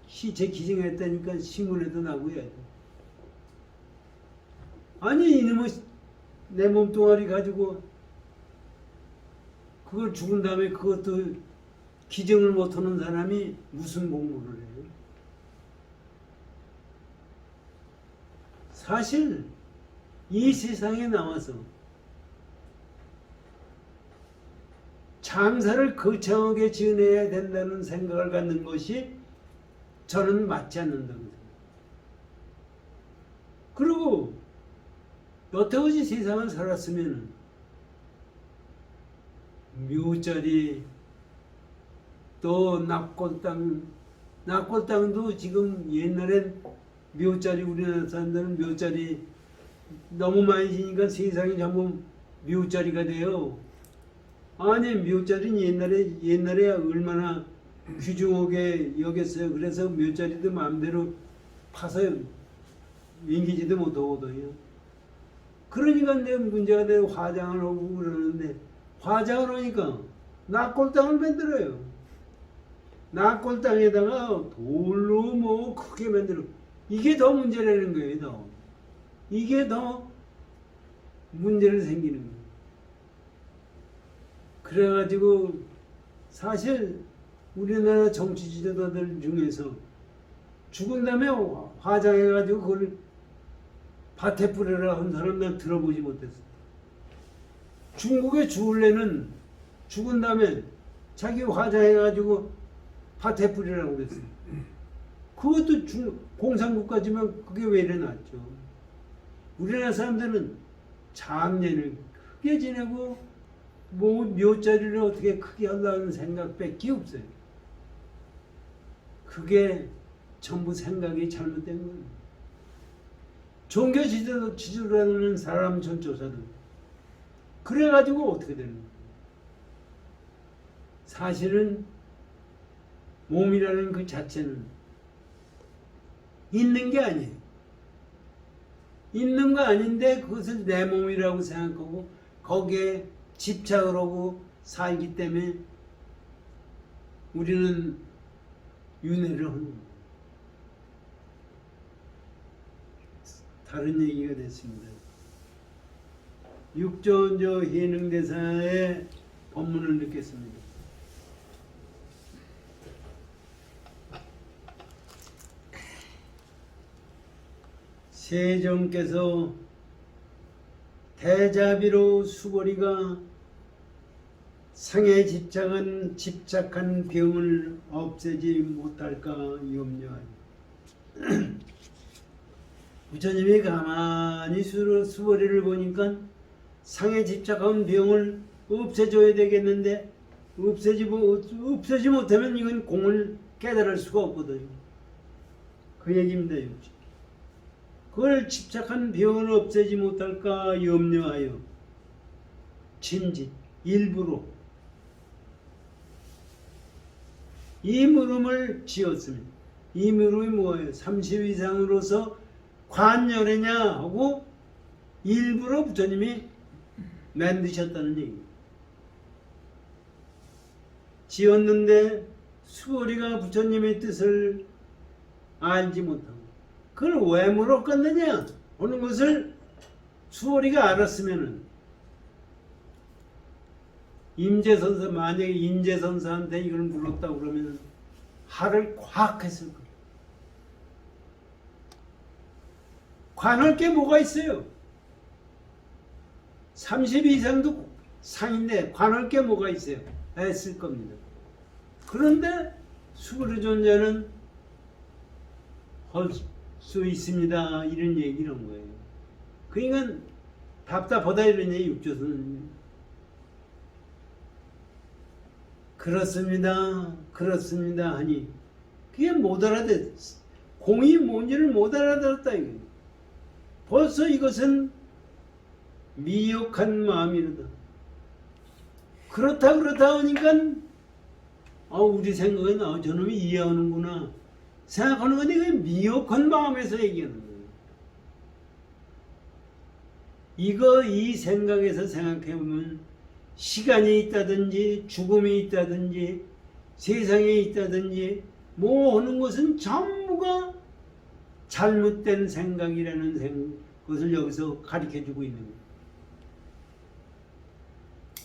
시체 기증했다니까 신문에도 나고 해야 돼. 이놈의 내 몸뚱아리 가지고 그걸 죽은 다음에 그것도 기증을 못하는 사람이 무슨 공부를 해요? 사실 이 세상에 나와서 장사를 거창하게 지어내야 된다는 생각을 갖는 것이 저는 맞지 않는다고 생각해요. 그리고 여태까지 세상을 살았으면 묘자리 또 납골당도 지금 옛날엔 묘자리 우리나라 사람들은 묘자리 너무 많이 지니까 세상이 전부 묘자리가 돼요. 묘자리는 옛날에 얼마나 귀중하게 여겼어요. 그래서 묘자리도 마음대로 파서 옮기지도 못하거든요. 그러니까 내 문제가 되고 화장을 하고 그러는데 화장을 하니까 납골당을 만들어요. 납골당에다가 돌로 크게 만들어. 이게 더 문제라는 거예요. 이게 더 문제를 생기는 거예요. 그래가지고 사실 우리나라 정치 지도자들 중에서 죽은 다음에 화장해가지고 그걸 밭에 뿌려라 한 사람 난 들어보지 못했어. 중국의 주울레는 죽은 다음에 자기 화장해가지고 밭에 뿌리라고 그랬어요. 그것도 공산국가지만 그게 왜 이래놨죠. 우리나라 사람들은 장례를 크게 지내고 묘자리를 어떻게 크게 하려는 생각밖에 없어요. 그게 전부 생각이 잘못된 거예요. 종교 지도라는 사람 전조사들 그래가지고 어떻게 되는 거예요? 사실은 몸이라는 그 자체는 있는 게 아니에요. 있는 거 아닌데 그것을 내 몸이라고 생각하고 거기에 집착을 하고 살기 때문에 우리는 윤회를 하는 거예요. 다른 얘기가 됐습니다. 육조원조 해능대사의 법문을 듣겠습니다. 세종께서 대자비로 수고리가 상에 집착한 병을 없애지 못할까 염려하니 부처님이 가만히 수고리를 보니까 상에 집착한 병을 없애줘야 되겠는데 없애지 못하면 이건 공을 깨달을 수가 없거든요. 그 얘기입니다. 그걸 집착한 병을 없애지 못할까 염려하여 진짓 일부러 이 물음을 지었습니다. 이 물음이 뭐예요? 30 이상으로서 관열애냐 하고 일부러 부처님이 만드셨다는 얘기입니다. 지었는데 수고리가 부처님의 뜻을 알지 못하고 그걸 왜 물었겠느냐 하는 것을 수고리가 알았으면은 임재선사 만약에 임재선사한테 이걸 물었다 그러면 화를 콱 했을 거예요. 관할 게 뭐가 있어요? 30 이상도 상인데 관할 게 뭐가 있어요? 했을 겁니다. 그런데 수고리 존재는 할 수 있습니다. 이런 얘기를 한 거예요. 그러니까 답답하다 이런 얘기 육조선은 그렇습니다 하니 그게 못 알아듣 공이 뭔지를 못 알아들었다 이거예요. 벌써 이것은 미혹한 마음이로다. 그렇다 하니까 우리 생각은 저놈이 이해하는구나 생각하는 건데 그게 미혹한 마음에서 얘기하는 거예요. 이 생각에서 생각해보면 시간이 있다든지 죽음이 있다든지 세상에 있다든지 뭐 하는 것은 전부가 잘못된 생각이라는 것을 여기서 가르쳐주고 있는 거예요.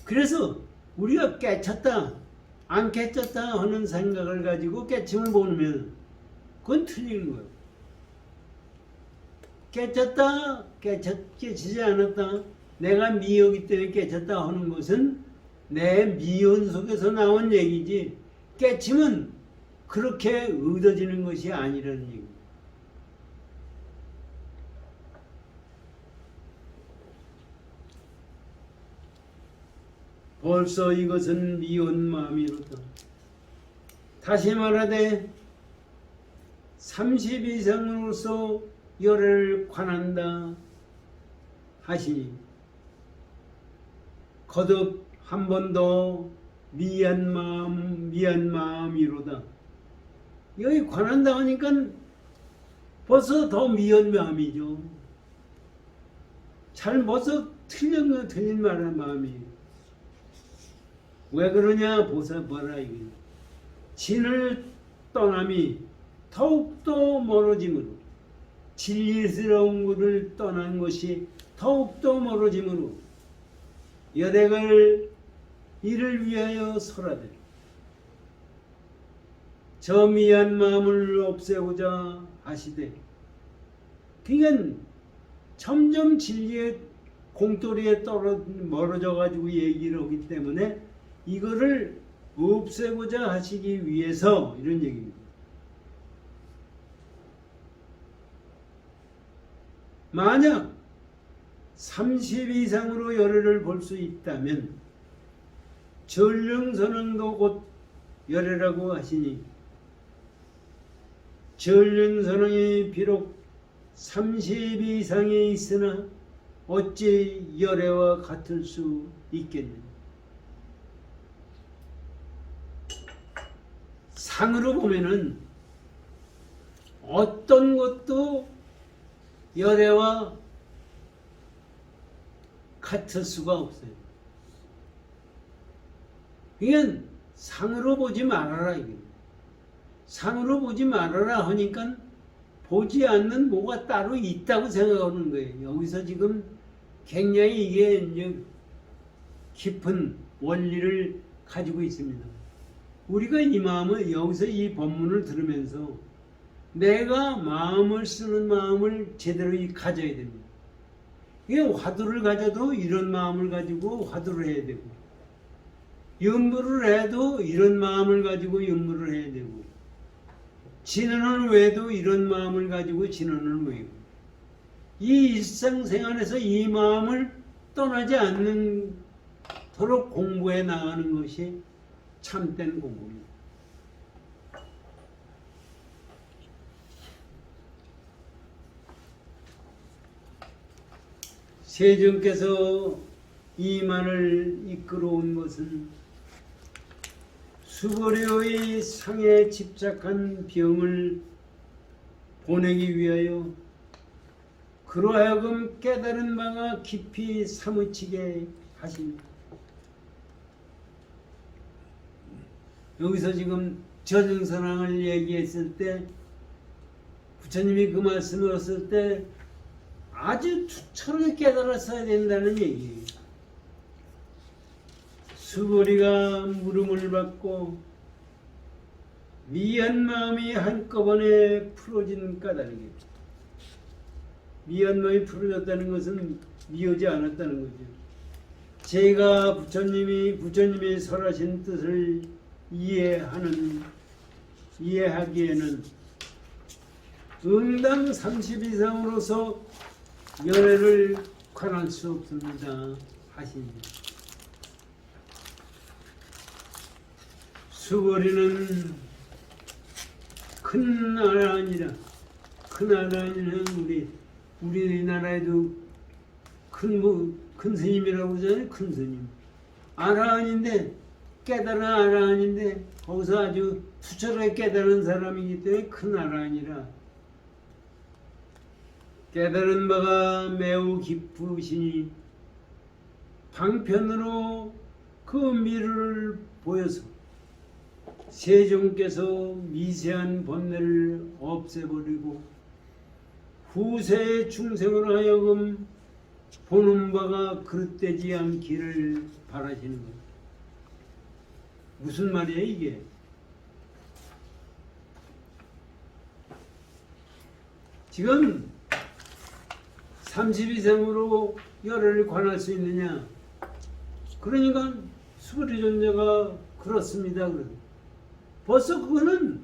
그래서 우리가 깨쳤다 안 깨쳤다 하는 생각을 가지고 깨침을 보면 그건 틀린 거예요. 깨쳤다 깨치지 않았다 내가 미혹이 때문에 깨쳤다 하는 것은 내 미혼 속에서 나온 얘기지 깨침은 그렇게 얻어지는 것이 아니라는 얘기입니다. 벌써 이것은 미혼 마음이로다. 다시 말하되 30 이상으로서 열을 관한다 하시니 거듭 한 번 더 미안 마음이로다. 여기 관한다 하니까 벌써 더 미안 마음이죠. 벌써 틀린 말한 마음이에요. 왜 그러냐 보라 이게 진을 떠남이 더욱더 멀어짐으로 진리스러운 것을 떠난 것이 더욱더 멀어짐으로 여백을 이를 위하여 설하되 저 미안 마음을 없애고자 하시되 그러니까 점점 진리의 공돌이에 멀어져 가지고 얘기를 하기 때문에 이거를 없애고자 하시기 위해서 이런 얘기입니다. 만약 30 이상으로 열애를 볼 수 있다면 전륜선언도 곧 열애라고 하시니 전륜선언이 비록 30 이상에 있으나 어찌 열애와 같을 수 있겠느냐. 상으로 보면은 어떤 것도 열애와 같을 수가 없어요. 이건 상으로 보지 말아라 이게. 상으로 보지 말아라 하니까 보지 않는 뭐가 따로 있다고 생각하는 거예요. 여기서 지금 굉장히 이게 이제 깊은 원리를 가지고 있습니다. 우리가 이 마음을 여기서 이 법문을 들으면서 내가 마음을 쓰는 마음을 제대로 가져야 됩니다. 이게 화두를 가져도 이런 마음을 가지고 화두를 해야 되고, 염불을 해도 이런 마음을 가지고 염불을 해야 되고, 진언을 외도 이런 마음을 가지고 진언을 외고, 이 일상생활에서 이 마음을 떠나지 않는도록 공부해 나가는 것이 참된 공부입니다. 세존께서 이만을 이끌어온 것은 수고려의 상에 집착한 병을 보내기 위하여 그러하여금 깨달은 바가 깊이 사무치게 하십니다. 여기서 지금 전승선왕을 얘기했을 때 부처님이 그 말씀을 했을 때 아주 투철하게 깨달았어야 된다는 얘기예요. 수고리가 물음을 받고 미한 마음이 한꺼번에 풀어진 까닭입니다. 미한 마음이 풀어졌다는 것은 미우지 않았다는 거죠. 제가 부처님이 설하신 뜻을 이해하기에는 응당 30 이상으로서 연애를 관할 수 없습니다 하십니다. 수고리는 큰 아라한이라. 큰 아라한이는 우리나라에도 큰 스님이라고 하잖아요. 큰 스님. 아라한인데, 깨달은 아라한인데 거기서 아주 투철하게 깨달은 사람이기 때문에 큰 아라한이라. 깨달은 바가 매우 깊으시니 방편으로 그 미를 보여서 세종께서 미세한 번뇌를 없애버리고 후세의 중생으로 하여금 보는 바가 그릇되지 않기를 바라시는 것. 무슨 말이에요 이게? 지금 30 이상으로 열애를 관할 수 있느냐? 그러니까 수거리 존재가 그렇습니다. 벌써 그거는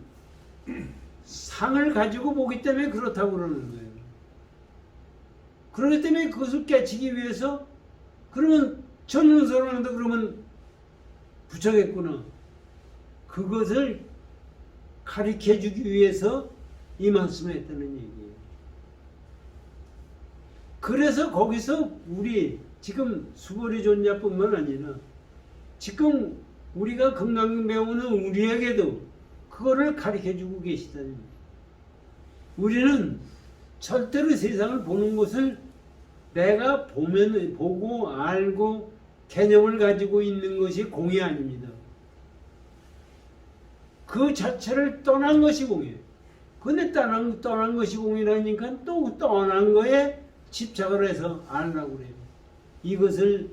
상을 가지고 보기 때문에 그렇다고 그러는 거예요. 그렇기 때문에 그것을 깨치기 위해서 그러면 전능선왕도 그러면 부처겠구나. 그것을 가르쳐주기 위해서 이 말씀을 했다는 얘기예요. 그래서 거기서 우리 지금 수고리 존자뿐만 아니라 지금 우리가 건강 배우는 우리에게도 그거를 가르쳐주고 계시다는 거예요. 우리는 절대로 세상을 보는 것을 내가 보고 알고 개념을 가지고 있는 것이 공이 아닙니다. 그 자체를 떠난 것이 공이에요. 근데 떠난 것이 공이라니까 또 떠난 거에 집착을 해서 알라고 그래요. 이것을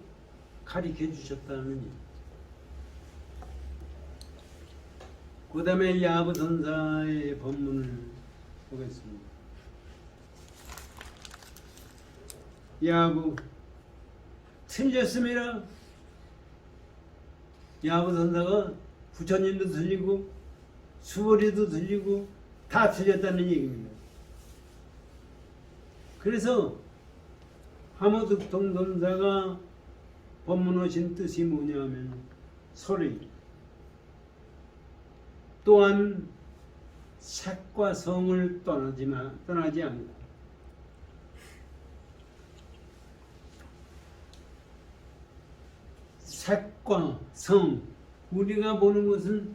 가르쳐 주셨다는 얘기. 그 다음에 야부선사의 법문을 보겠습니다. 야부 틀렸습니다. 야부선사가 부처님도 틀리고 수보리도 틀리고 다 틀렸다는 얘기입니다. 그래서 하모득통선사가 법문하신 뜻이 뭐냐면 소리, 또한 색과 성을 떠나지 않고 색과 성, 우리가 보는 것은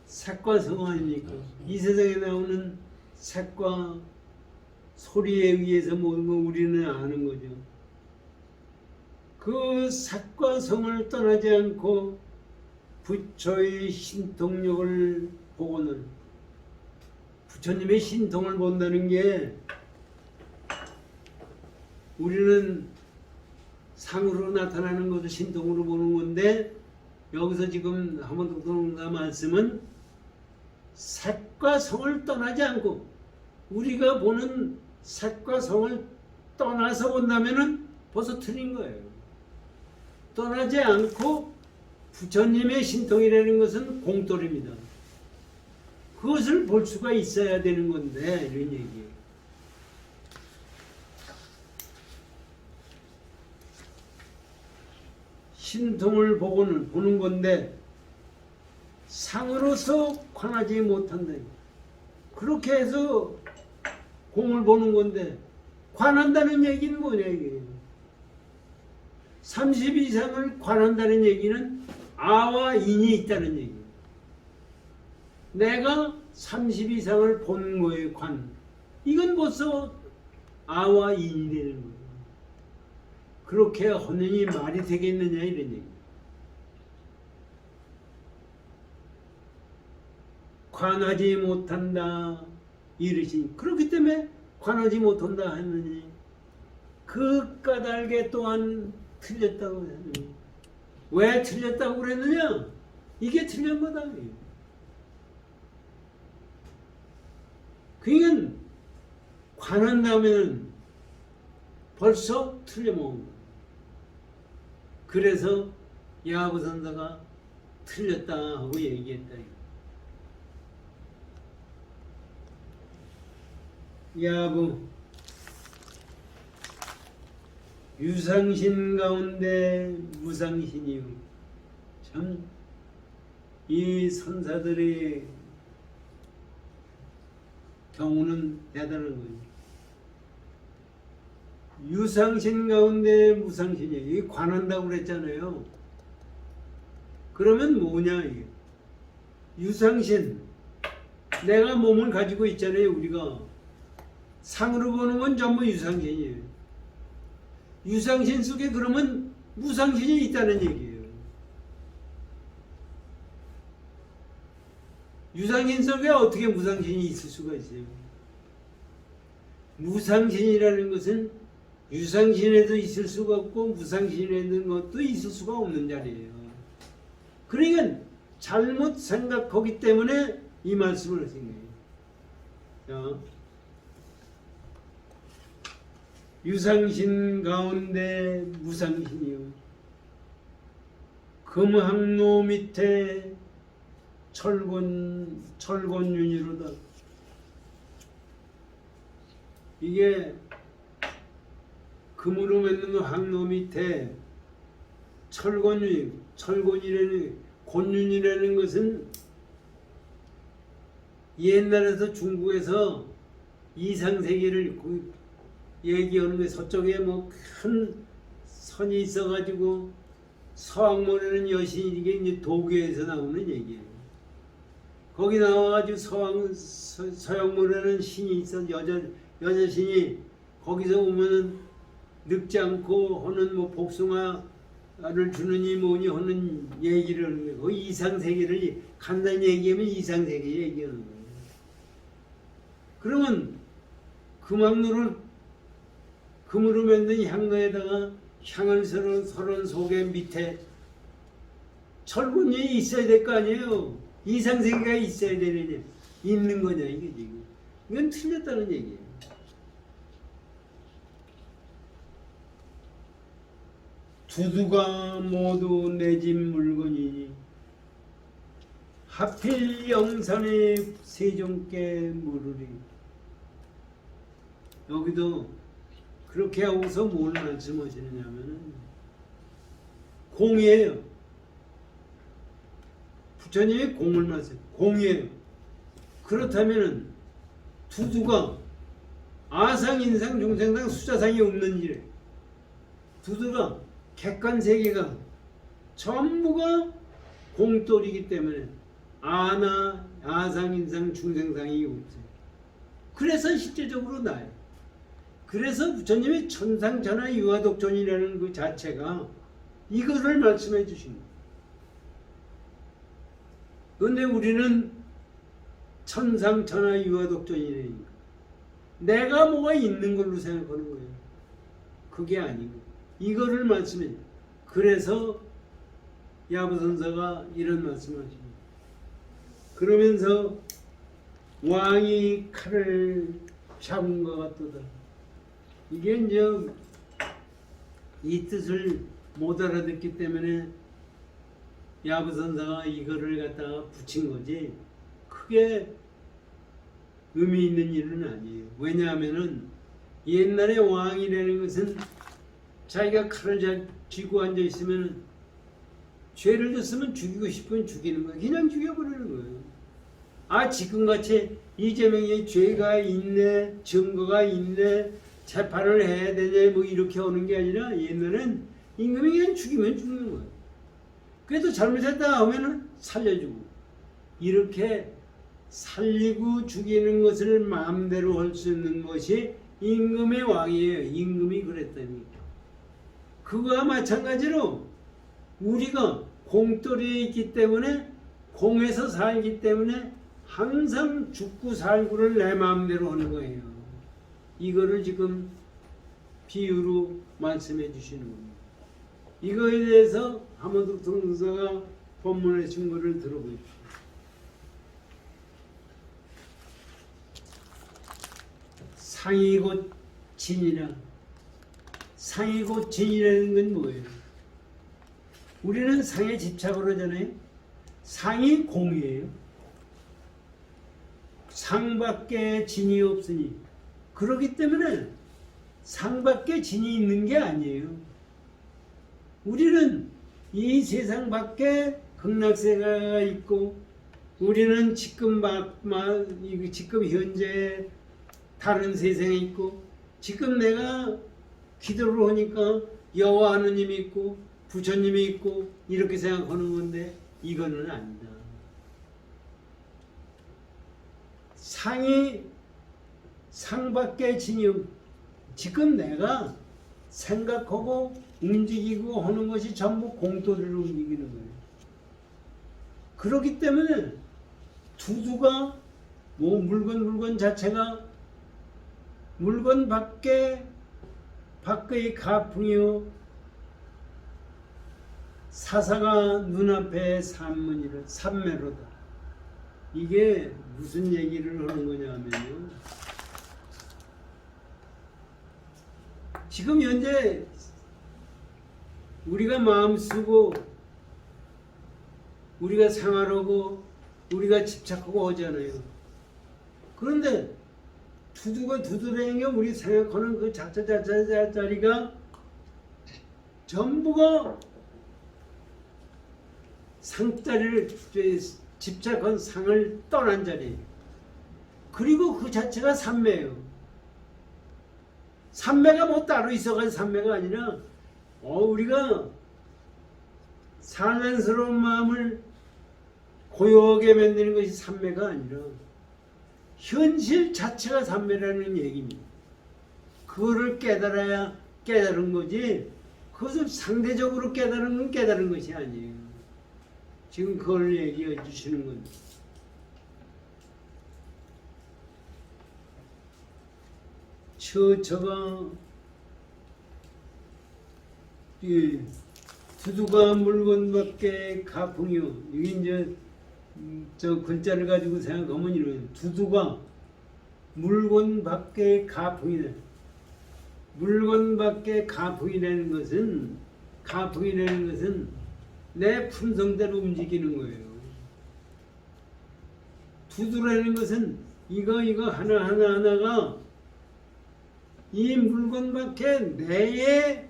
색과 성 아닙니까? 이 세상에 나오는 색과 소리에 의해서 모든 거 우리는 아는 거죠. 그 색과 성을 떠나지 않고 부처의 신통력을 복원을 부처님의 신통을 본다는 게 우리는 상으로 나타나는 것을 신통으로 보는 건데 여기서 지금 한번더 말씀은 색과 성을 떠나지 않고 우리가 보는 색과 성을 떠나서 본다면은 벌써 틀린 거예요. 떠나지 않고 부처님의 신통이라는 것은 공돌입니다. 그것을 볼 수가 있어야 되는 건데 이런 얘기예요. 신통을 보는 건데 상으로서 관하지 못한다. 그렇게 해서 공을 보는 건데 관한다는 얘기는 뭐냐 이게. 30 이상을 관한다는 얘기는 아와 인이 있다는 얘기예요. 내가 30 이상을 본 거에 관. 이건 벌써 아와 인이 되는 거예요. 그렇게 하느니 말이 되겠느냐 이런 얘기. 관하지 못한다 이르시니 그렇기 때문에 관하지 못한다 하느니 그 까닭에 또한 틀렸다고 하느니 왜 틀렸다고 그랬느냐? 이게 틀린 거다. 그러니까 관한다면 벌써 틀려먹은 거야. 그래서 야부선사가 틀렸다 하고 얘기했다. 야부 유상신 가운데 무상신이요. 참 이 선사들의 경우는 대단한 거예요. 유상신 가운데 무상신이에요. 이게 관한다고 그랬잖아요. 그러면 뭐냐 이게. 유상신 내가 몸을 가지고 있잖아요. 우리가 상으로 보는 건 전부 유상신이에요. 유상신 속에 그러면 무상신이 있다는 얘기예요. 유상신 속에 어떻게 무상신이 있을 수가 있어요? 무상신이라는 것은 유상신에도 있을 수가 없고 무상신에 있는 것도 있을 수가 없는 자리예요. 그러니까 잘못 생각하기 때문에 이 말씀을 하신 거예요. 자, 유상신 가운데 무상신이요. 금항로 밑에 철곤윤이로다. 이게 금으로 맺는 항로 밑에 철곤이라는 곤윤이라는 것은 옛날에서 중국에서 이상세계를 얘기하는 게 서쪽에 뭐 큰 선이 있어가지고 서왕모라는 여신이 이게 이제 도교에서 나오는 얘기예요. 거기 나와가지고 서양모라는 신이 있어 여자 신이 거기서 오면은 늙지 않고 하는 뭐 복숭아를 주느니 뭐니 하는 얘기를 하는 거예요. 그 이상세계를 간단히 얘기하면 이상세계 얘기하는 거예요. 그러면 금으로 만든 향로에다가 향을 서른 속에 밑에 철분이 있어야 될 거 아니에요. 이상세계가 있어야 되느냐 있는 거냐 이게 지금. 이건 틀렸다는 얘기예요. 두두가 모두 내 집 물건이니 하필 영산에 세종께 물으리. 여기도 그렇게 하고서 뭘 말씀하시느냐면은 공이에요. 부처님이 공을 말씀. 공이에요. 그렇다면은 두두가 아상, 인상, 중생상, 수자상이 없는 일에 두두가 객관세계가 전부가 공돌이기 때문에 아나, 아상, 인상, 중생상이 없어요. 그래서 실제적으로 나요. 그래서 부처님이 천상천하 유화독존이라는 그 자체가 이것을 말씀해 주신 거예요. 그런데 우리는 천상천하 유화독존이라니까. 내가 뭐가 있는 걸로 생각하는 거예요. 그게 아니고 이거를 말씀해. 그래서 야부선사가 이런 말씀을 하십니다. 그러면서 왕이 칼을 잡은 것 같도다. 이게 이제 이 뜻을 못 알아듣기 때문에 야부선사가 이거를 갖다가 붙인 거지 크게 의미 있는 일은 아니에요. 왜냐하면은 옛날에 왕이라는 것은 자기가 칼을 쥐고 앉아 있으면 죄를 졌으면 죽이고 싶으면 죽이는 거예요. 그냥 죽여버리는 거예요. 아, 지금같이 이재명이 죄가 있네, 증거가 있네, 재판을 해야 되네, 뭐 이렇게 오는 게 아니라 옛날엔 임금이 그냥 죽이면 죽는 거예요. 그래도 잘못했다 하면은 살려주고 이렇게 살리고 죽이는 것을 마음대로 할 수 있는 것이 임금의 왕이에요. 임금이 그랬다니. 그거와 마찬가지로 우리가 공돌이에 있기 때문에 공에서 살기 때문에 항상 죽고 살고를 내 마음대로 하는 거예요. 이거를 지금 비유로 말씀해 주시는 겁니다. 이거에 대해서 하마도 동사가 본문의 증거를 들어보십시오. 상이 곧 진이라. 상이 곧 진이라는 건 뭐예요? 우리는 상에 집착을 하잖아요. 상이 공이에요. 상밖에 진이 없으니. 그렇기 때문에 상밖에 진이 있는 게 아니에요. 우리는 이 세상 밖에 극락세계가 있고 우리는 지금 현재 다른 세상에 있고 지금 내가 기도를 하니까 여호와 하느님이 있고 부처님이 있고 이렇게 생각하는 건데 이거는 아니다. 상밖에 진이 지금 내가 생각하고 움직이고 하는 것이 전부 공돌이로 움직이는 거예요. 그렇기 때문에 두두가 물건 자체가 물건 밖의 가풍이요 사사가 눈앞에 삼매로다. 이게 무슨 얘기를 하는 거냐 하면요, 지금 현재 우리가 마음 쓰고 우리가 생활하고 우리가 집착하고 하잖아요. 그런데 두두가 두드러진 게 우리 생각하는 그 자리가 전부가 상자리를 집착한 상을 떠난 자리예요. 그리고 그 자체가 삼매예요. 삼매가 뭐 따로 있어가지고 삼매가 아니라 우리가 산란스러운 마음을 고요하게 만드는 것이 삼매가 아니라 현실 자체가 삼매라는 얘기입니다. 그거를 깨달아야 깨달은 거지 그것을 상대적으로 깨달은 건 깨달은 것이 아니에요. 지금 그걸 얘기해 주시는 겁니다. 처처가 두두가 물건밖에 가풍이요. 이게 이제 저 글자를 가지고 생각하면 이런 두두가 물건밖에 가풍이다. 물건밖에 가풍이라는 것은 내 품성대로 움직이는 거예요. 두두라는 것은 이거 하나가 이 물건밖에 내의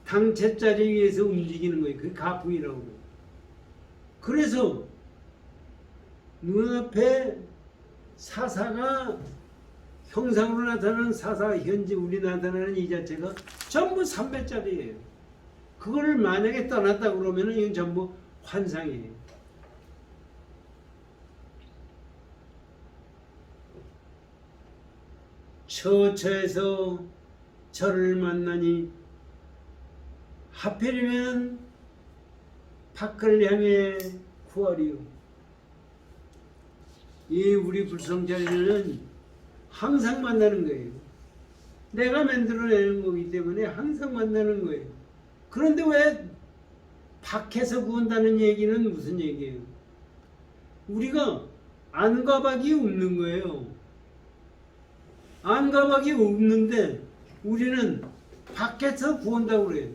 당체자리에 의해서 움직이는 거예요. 그게 가풍이라고 해요. 그래서 눈앞에 사사가 형상으로 나타나는 사사, 현재 우리 나타나는 이 자체가 전부 삼매짜리예요. 그거를 만약에 떠났다 그러면은 이건 전부 환상이에요. 처처에서 저를 만나니 하필이면 밖을 향해 구하리요. 이 우리 불성자리는 항상 만나는 거예요. 내가 만들어내는 거기 때문에 항상 만나는 거예요. 그런데 왜 밖에서 구한다는 얘기는 무슨 얘기예요? 우리가 안과 밖이 없는 거예요. 안과 밖이 없는데 우리는 밖에서 구한다고 그래요.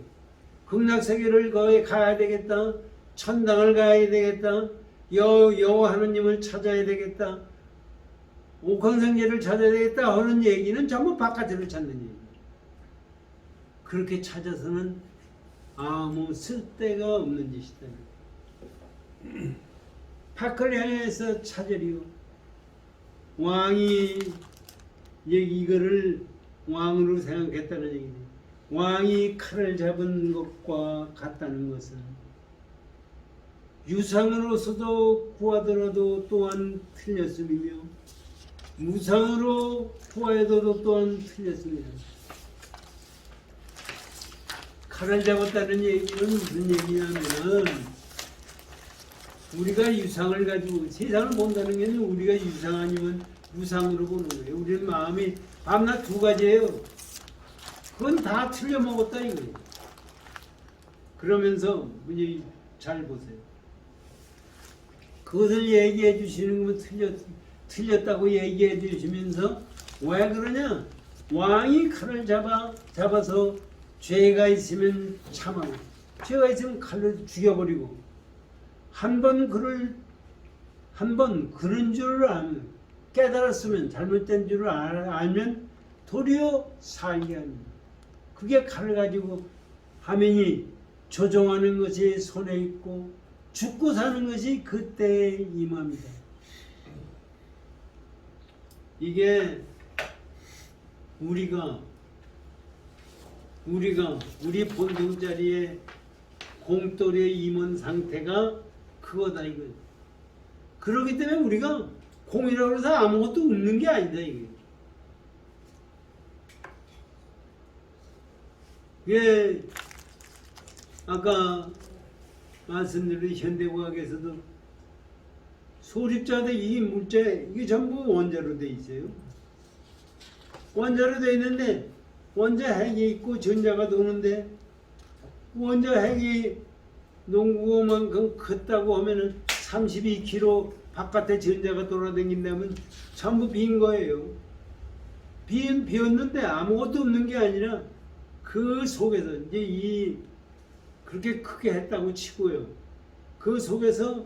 극락세계를 거기 가야 되겠다. 천당을 가야 되겠다. 여호와 하느님을 찾아야 되겠다. 옥황상제를 찾아야 되겠다 하는 얘기는 전부 바깥으로 찾는 얘기예요. 그렇게 찾아서는 아무 쓸데가 없는 짓이다. 밖을 향해서 찾으리요. 왕이 이거를 왕으로 생각했다는 얘기예요. 왕이 칼을 잡은 것과 같다는 것은 유상으로서도 구하더라도 또한 틀렸음이며 무상으로 구하여도 또한 틀렸습니다. 칼을 잡았다는 얘기는 무슨 얘기냐면은 우리가 유상을 가지고 세상을 본다는 게 우리가 유상 아니면 무상으로 보는 거예요. 우리는 마음이 밤낮 두 가지예요. 그건 다 틀려먹었다 이거예요. 그러면서 이제 잘 보세요. 그것을 얘기해 주시는 건 틀렸다고 얘기해 주시면서 왜 그러냐? 왕이 칼을 잡아서 죄가 있으면 참아고 죄가 있으면 칼로 죽여버리고 한 번 그런 줄을 알면 깨달았으면 잘못된 줄을 알면 도리어 살게 합니다. 그게 칼을 가지고 하면이 조종하는 것이 손에 있고 죽고 사는 것이 그때에 임합니다. 이게 우리가 우리 본성 자리에 공돌에 임한 상태가 그거다 이거예요. 그렇기 때문에 우리가 공이라고 해서 아무것도 없는 게 아니다 이게. 예, 아까 말씀드린 현대과학에서도 소립자들 이 물체 이게 전부 원자로 돼 있어요. 원자로 돼 있는데 원자 핵이 있고 전자가 도는데 원자 핵이 농구만큼 컸다고 하면은 32km 바깥에 전자가 돌아다닌다면 전부 빈 거예요. 비었는데 아무것도 없는 게 아니라 그 속에서 이제 그렇게 크게 했다고 치고요. 그 속에서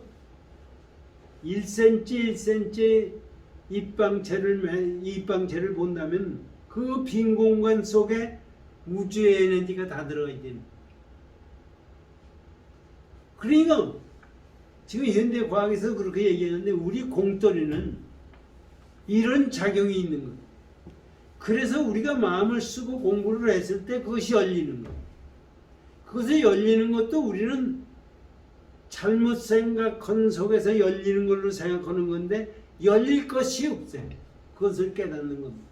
1cm 1cm 입방체를 본다면 그 빈 공간 속에 우주의 에너지가 다 들어가 있는. 그러니까 지금 현대 과학에서 그렇게 얘기하는데 우리 공돌이는 이런 작용이 있는 거예요. 그래서 우리가 마음을 쓰고 공부를 했을 때 그것이 열리는 거예요. 그것이 열리는 것도 우리는 잘못 생각한 속에서 열리는 걸로 생각하는 건데 열릴 것이 없어요. 그것을 깨닫는 겁니다.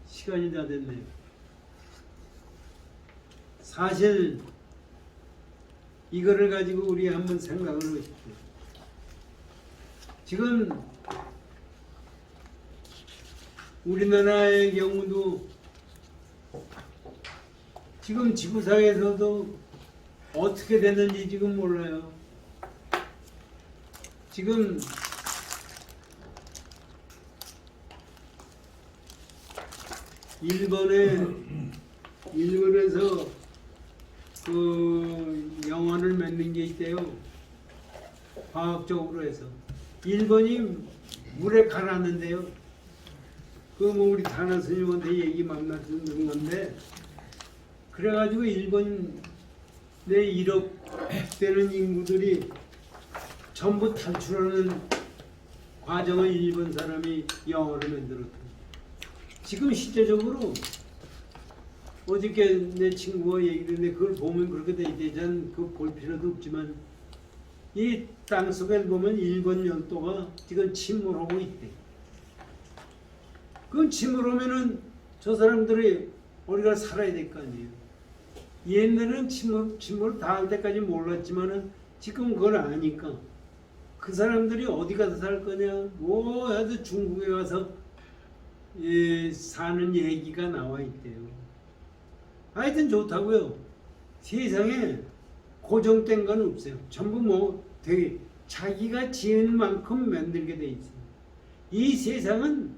시간이 다 됐네요. 사실 이거를 가지고 우리 한번 생각을 해보십시오. 지금 우리나라의 경우도 지금 지구상에서도 어떻게 됐는지 지금 몰라요. 지금 일본에서 그 영화를 만든 게 있대요. 과학적으로 해서 일본이 물에 가라앉는데요. 그 뭐 우리 다나 스님한테 얘기 만나 듣는 건데 그래가지고 일본의 1억 되는 인구들이 전부 탈출하는 과정을 일본 사람이 영어로 만들었다. 지금 실제적으로 어저께 내 친구가 얘기를 했는데 그걸 보면 그렇게 돼 있대잖아. 그거 볼 필요도 없지만 이 땅속에 보면 일본 열도가 지금 침몰하고 있대. 그럼 침몰하면은 저 사람들이 우리가 살아야 될 거 아니에요. 옛날에는 침몰 다 할 때까지 몰랐지만은 지금 그걸 아니까 그 사람들이 어디 가서 살 거냐? 뭐 해도 중국에 가서 사는 얘기가 나와 있대요. 하여튼 좋다고요. 세상에 고정된 건 없어요. 전부 뭐 되게 자기가 지은 만큼 만들게 돼 있어요. 이 세상은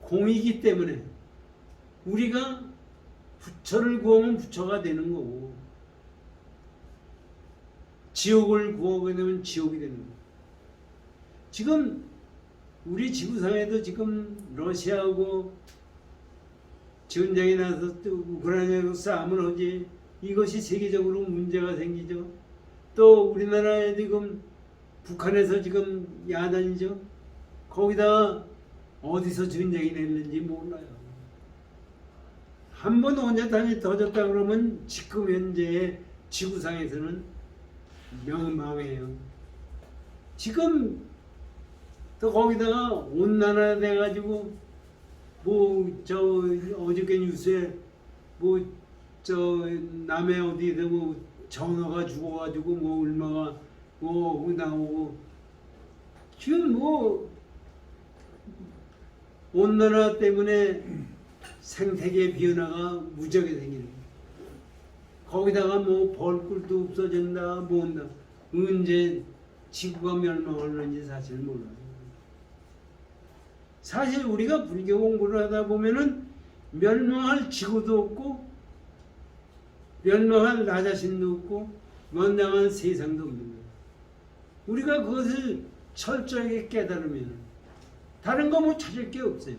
공이기 때문에 우리가 부처를 구하면 부처가 되는 거고 지옥을 구하게 되면 지옥이 되는 거고 지금 우리 지구상에도 지금 러시아하고 전쟁이 나서 또 우크라이나하고 싸움을 하지 이것이 세계적으로 문제가 생기죠. 또 우리나라에 지금 북한에서 지금 야단이죠. 거기다가 어디서 전쟁이 냈는지 몰라요. 한 번 원자탄이 터졌다 그러면 지금 현재 지구상에서는 명망해요. 지금 또 거기다가 온난화 돼가지고 뭐 저 어저께 뉴스에 뭐 저 남해 어디에서 뭐 전어가 죽어가지고 뭐 얼마가 뭐 나오고 지금 뭐 온난화 때문에 생태계 변화가 무지하게 생기는 거예요. 거기다가 뭐 벌꿀도 없어진다 뭐한다 언제 지구가 멸망하는지 사실 몰라요. 사실 우리가 불교 공부를 하다 보면은 멸망할 지구도 없고 멸망할 나 자신도 없고 멸망한 세상도 없는 거예요. 우리가 그것을 철저하게 깨달으면 다른 거 뭐 찾을 게 없어요.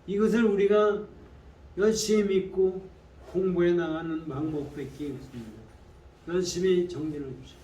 이것을 우리가 열심히 믿고 공부해 나가는 방법밖에 없습니다. 열심히 정진해 주십시오.